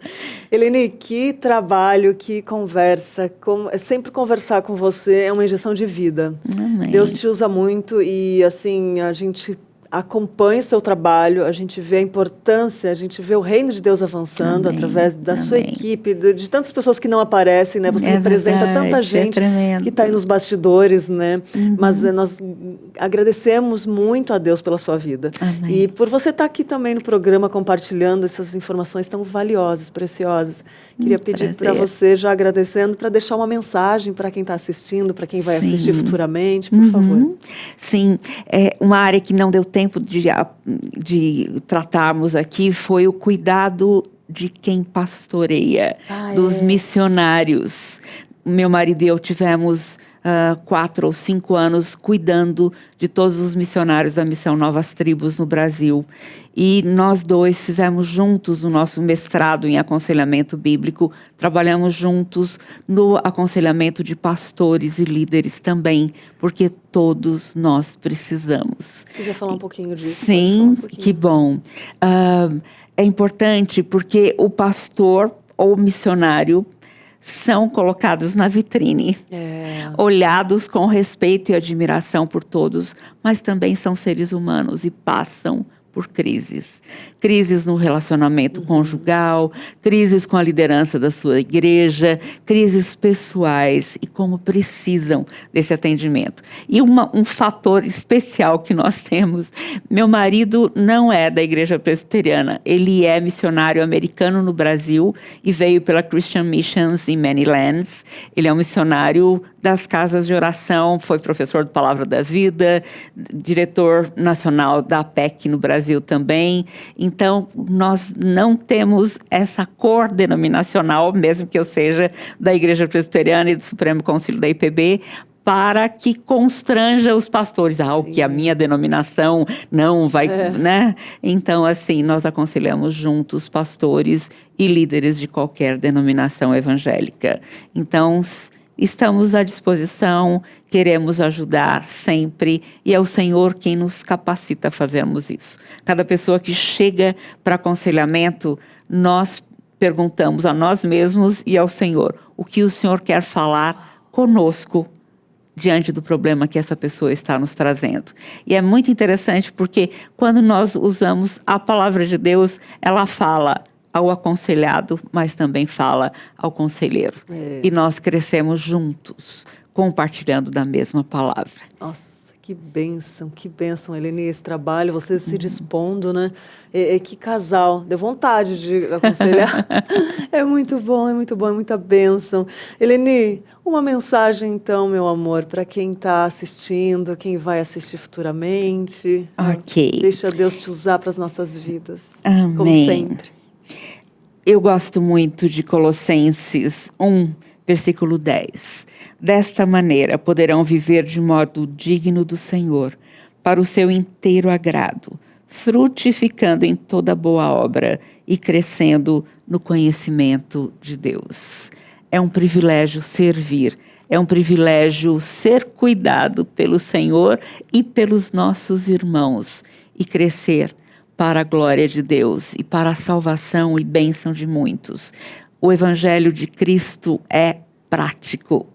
Eleni, que trabalho, que conversa. Sempre conversar com você é uma injeção de vida. Amém. Deus te usa muito e, assim, a gente acompanha o seu trabalho, a gente vê a importância, a gente vê o reino de Deus avançando através da sua equipe, de tantas pessoas que não aparecem, né? Você representa tanta gente que está aí nos bastidores, né? Mas nós agradecemos muito a Deus pela sua vida. Amém. E por você estar aqui também no programa compartilhando essas informações tão valiosas, preciosas. Queria pedir para você, já agradecendo, para deixar uma mensagem para quem está assistindo, para quem vai assistir futuramente, por favor. Sim, uma área que não deu tempo de tratarmos aqui foi o cuidado de quem pastoreia, dos missionários. Meu marido e eu tivemos 4 ou 5 anos cuidando de todos os missionários da Missão Novas Tribos no Brasil. E nós dois fizemos juntos o nosso mestrado em aconselhamento bíblico, trabalhamos juntos no aconselhamento de pastores e líderes também, porque todos nós precisamos. Se quiser falar um pouquinho disso. Sim, que bom. É importante porque o pastor ou missionário são colocados na vitrine, olhados com respeito e admiração por todos, mas também são seres humanos e passam por crises. Crises no relacionamento conjugal, crises com a liderança da sua igreja, crises pessoais e como precisam desse atendimento. E um fator especial que nós temos, meu marido não é da igreja presbiteriana, ele é missionário americano no Brasil e veio pela Christian Missions in Many Lands. Ele é um missionário das casas de oração, foi professor do Palavra da Vida, diretor nacional da APEC no Brasil também. Então, nós não temos essa cor denominacional, mesmo que eu seja da Igreja Presbiteriana e do Supremo Concílio da IPB, para que constranja os pastores. O que a minha denominação não vai, né? Então, assim, nós aconselhamos juntos pastores e líderes de qualquer denominação evangélica. Então, estamos à disposição, queremos ajudar sempre, e é o Senhor quem nos capacita a fazermos isso. Cada pessoa que chega para aconselhamento, nós perguntamos a nós mesmos e ao Senhor o que o Senhor quer falar conosco diante do problema que essa pessoa está nos trazendo. E é muito interessante porque quando nós usamos a palavra de Deus, ela fala ao aconselhado, mas também fala ao conselheiro. E nós crescemos juntos, compartilhando da mesma palavra. Nossa, que bênção, Eleni, esse trabalho, você se dispondo, né? Que casal, deu vontade de aconselhar. É muito bom, é muita bênção. Eleni, uma mensagem, então, meu amor, para quem está assistindo, quem vai assistir futuramente. Ok. Deixa Deus te usar para as nossas vidas. Amém. Como sempre. Eu gosto muito de Colossenses 1, versículo 10. Desta maneira poderão viver de modo digno do Senhor, para o seu inteiro agrado, frutificando em toda boa obra e crescendo no conhecimento de Deus. É um privilégio servir, é um privilégio ser cuidado pelo Senhor e pelos nossos irmãos e crescer para a glória de Deus e para a salvação e bênção de muitos. O Evangelho de Cristo é prático,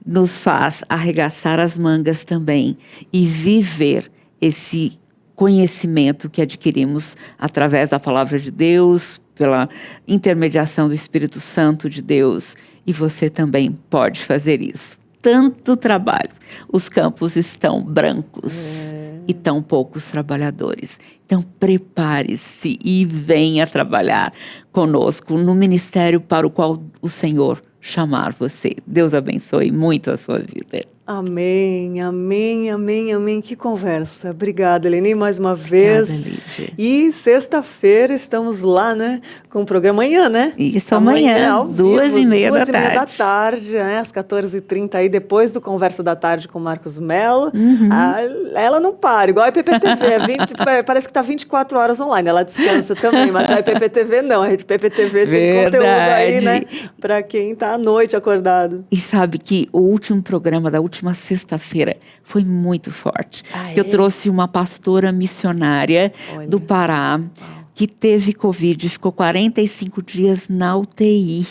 nos faz arregaçar as mangas também e viver esse conhecimento que adquirimos através da palavra de Deus, pela intermediação do Espírito Santo de Deus. E você também pode fazer isso. Tanto trabalho. Os campos estão brancos e tão poucos trabalhadores. Então, prepare-se e venha trabalhar conosco no ministério para o qual o Senhor chamar você. Deus abençoe muito a sua vida. Amém, amém, amém, amém. Que conversa. Obrigada, Eleni, mais uma vez. Obrigada, Lídia. E sexta-feira estamos lá, né? Com o programa amanhã, né? Isso, amanhã, ao 2h30 2h30 da da tarde. tarde, né? Às 14h30 aí, depois do Conversa da Tarde com o Marcos Mello. Ela não para, igual a IPPTV, parece que está 24 horas online, ela descansa também, mas a IPPTV não, a IPPTV tem conteúdo aí, né? Para quem está à noite acordado. E sabe que o último programa da última sexta-feira foi muito forte. Eu trouxe uma pastora missionária do Pará, que teve Covid, ficou 45 dias na UTI.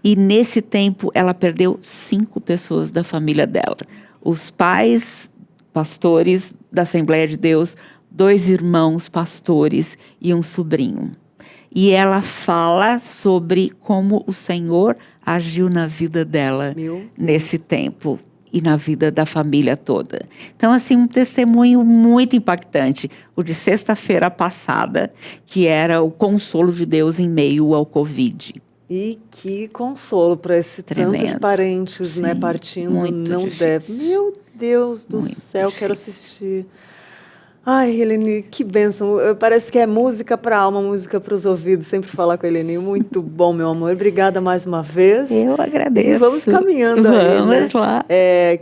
E nesse tempo ela perdeu 5 pessoas da família dela. Os pais, pastores da Assembleia de Deus, 2 irmãos pastores e um sobrinho. E ela fala sobre como o Senhor agiu na vida dela nesse tempo e na vida da família toda. Então, assim, um testemunho muito impactante, o de sexta-feira passada, que era o consolo de Deus em meio ao Covid. E que consolo para esse tanto de parentes, né, partindo, não deve. Meu Deus do céu, quero assistir. Ai, Eleni, que bênção. Parece que é música para a alma, música para os ouvidos. Sempre falar com a Eleni. Muito bom, meu amor. Obrigada mais uma vez. Eu agradeço. E vamos caminhando aí, Vamos lá.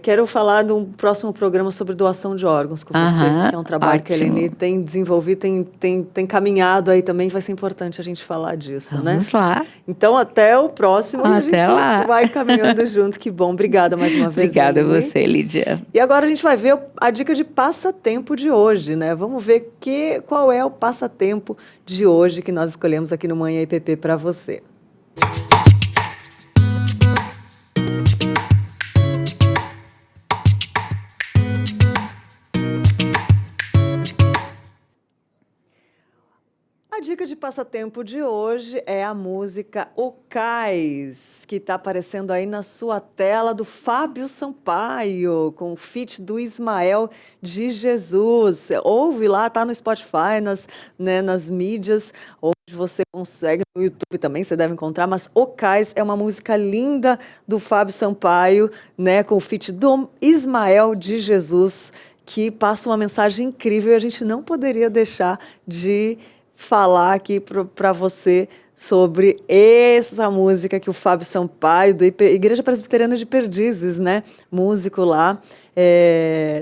Quero falar de um próximo programa sobre doação de órgãos com você, que é um trabalho que a Eleni tem desenvolvido, tem caminhado aí também. Vai ser importante a gente falar disso, né? Vamos lá. Então, até o próximo. Até a gente lá. vai caminhando junto. Que bom. Obrigada mais uma vez, Obrigada a Eleni. você, Lídia. E agora a gente vai ver a dica de passatempo de hoje, né? Vamos ver qual é o passatempo de hoje que nós escolhemos aqui no Manhã IPP para você. A dica de passatempo de hoje é a música O Cais, que está aparecendo aí na sua tela, do Fábio Sampaio, com o feat do Ismael de Jesus. Ouve lá, tá no Spotify, nas mídias, onde você consegue, no YouTube também você deve encontrar, mas O Cais é uma música linda do Fábio Sampaio, né, com o feat do Ismael de Jesus, que passa uma mensagem incrível e a gente não poderia deixar de falar aqui para você sobre essa música que o Fábio Sampaio, da Igreja Presbiteriana de Perdizes, né, músico lá,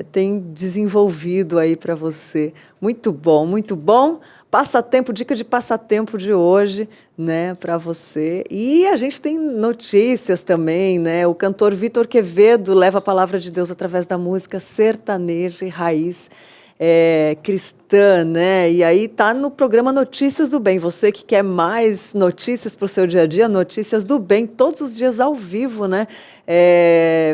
tem desenvolvido aí para você. Muito bom, muito bom. Passatempo, dica de passatempo de hoje, né, para você. E a gente tem notícias também, né? O cantor Vitor Quevedo leva a palavra de Deus através da música sertaneja e raiz cristã, né? E aí tá no programa Notícias do Bem. Você que quer mais notícias para o seu dia a dia, Notícias do Bem, todos os dias ao vivo, né?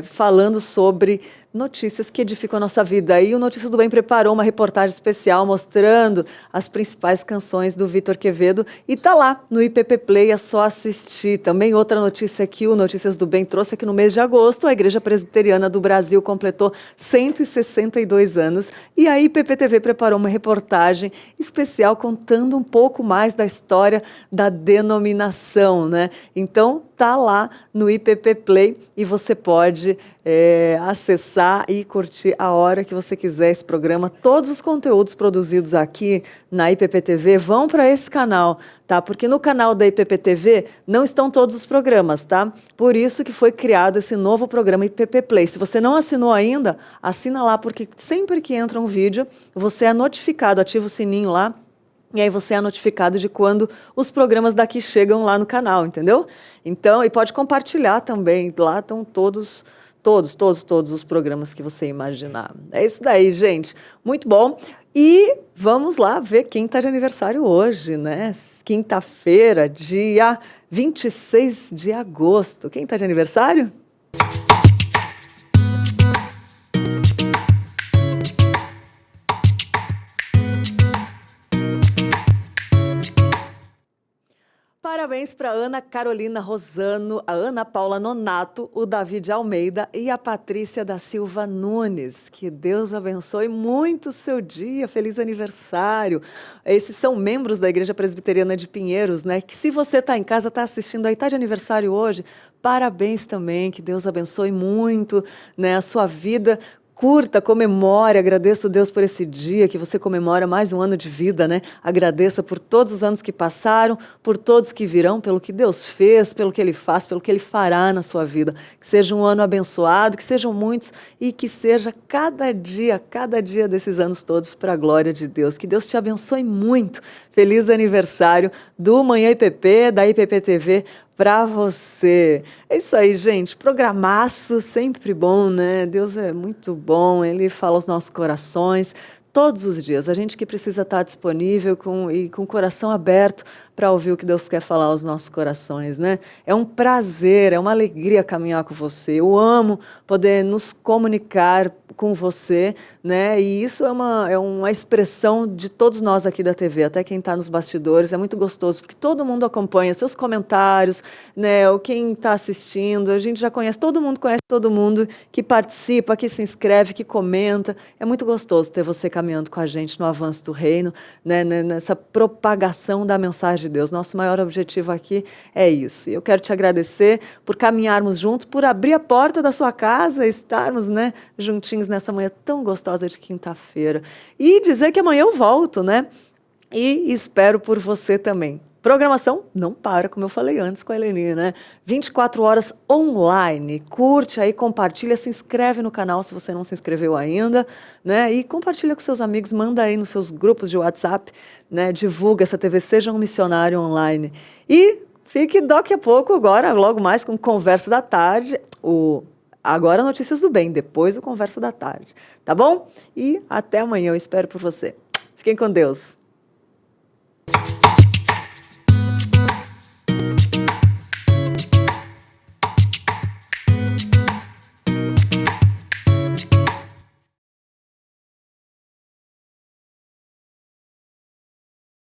Falando sobre notícias que edificam a nossa vida. E o Notícias do Bem preparou uma reportagem especial mostrando as principais canções do Vitor Quevedo e tá lá no IPP Play, é só assistir. Também outra notícia que o Notícias do Bem trouxe é que no mês de agosto a Igreja Presbiteriana do Brasil completou 162 anos e a IPP TV preparou uma reportagem especial contando um pouco mais da história da denominação, né? Então tá lá no IPP Play e você pode acessar e curtir a hora que você quiser esse programa. Todos os conteúdos produzidos aqui na IPP TV vão para esse canal, tá? Porque no canal da IPP TV não estão todos os programas, tá? Por isso que foi criado esse novo programa IPP Play. Se você não assinou ainda, assina lá, porque sempre que entra um vídeo, você é notificado, ativa o sininho lá, e aí você é notificado de quando os programas daqui chegam lá no canal, entendeu? Então, e pode compartilhar também, lá estão todos os programas que você imaginar. É isso daí, gente. Muito bom. E vamos lá ver quem está de aniversário hoje, né? Quinta-feira, dia 26 de agosto. Quem está de aniversário? Parabéns para Ana Carolina Rosano, a Ana Paula Nonato, o David Almeida e a Patrícia da Silva Nunes. Que Deus abençoe muito o seu dia. Feliz aniversário. Esses são membros da Igreja Presbiteriana de Pinheiros, né? Que se você está em casa, está assistindo aí, está de aniversário hoje, parabéns também. Que Deus abençoe muito, né, a sua vida. Curta, comemore, agradeça a Deus por esse dia que você comemora mais um ano de vida, né? Agradeça por todos os anos que passaram, por todos que virão, pelo que Deus fez, pelo que Ele faz, pelo que Ele fará na sua vida. Que seja um ano abençoado, que sejam muitos e que seja cada dia desses anos todos para a glória de Deus. Que Deus te abençoe muito. Feliz aniversário do Manhã IPP, da IPP TV, para você. É isso aí, gente. Programaço, sempre bom, né? Deus é muito bom, Ele fala aos nossos corações todos os dias. A gente que precisa estar disponível e com o coração aberto para ouvir o que Deus quer falar aos nossos corações, né? É um prazer, é uma alegria caminhar com você. Eu amo poder nos comunicar com você, né? E isso é uma expressão de todos nós aqui da TV, até quem está nos bastidores. É muito gostoso, porque todo mundo acompanha seus comentários, né? Ou quem está assistindo, a gente já conhece todo mundo que participa, que se inscreve, que comenta. É muito gostoso ter você caminhando com a gente no avanço do reino, né? Nessa propagação da mensagem de Deus. Nosso maior objetivo aqui é isso. E eu quero te agradecer por caminharmos juntos, por abrir a porta da sua casa, estarmos, né, juntinhos nessa manhã tão gostosa de quinta-feira. E dizer que amanhã eu volto, né? E espero por você também. Programação não para, como eu falei antes com a Eleni, né? 24 horas online. Curte aí, compartilha, se inscreve no canal se você não se inscreveu ainda, né? E compartilha com seus amigos, manda aí nos seus grupos de WhatsApp, né? Divulga essa TV, seja um missionário online. E fique daqui a pouco, agora, logo mais com Conversa da Tarde, agora Notícias do Bem, depois o Conversa da Tarde, tá bom? E até amanhã, eu espero por você. Fiquem com Deus.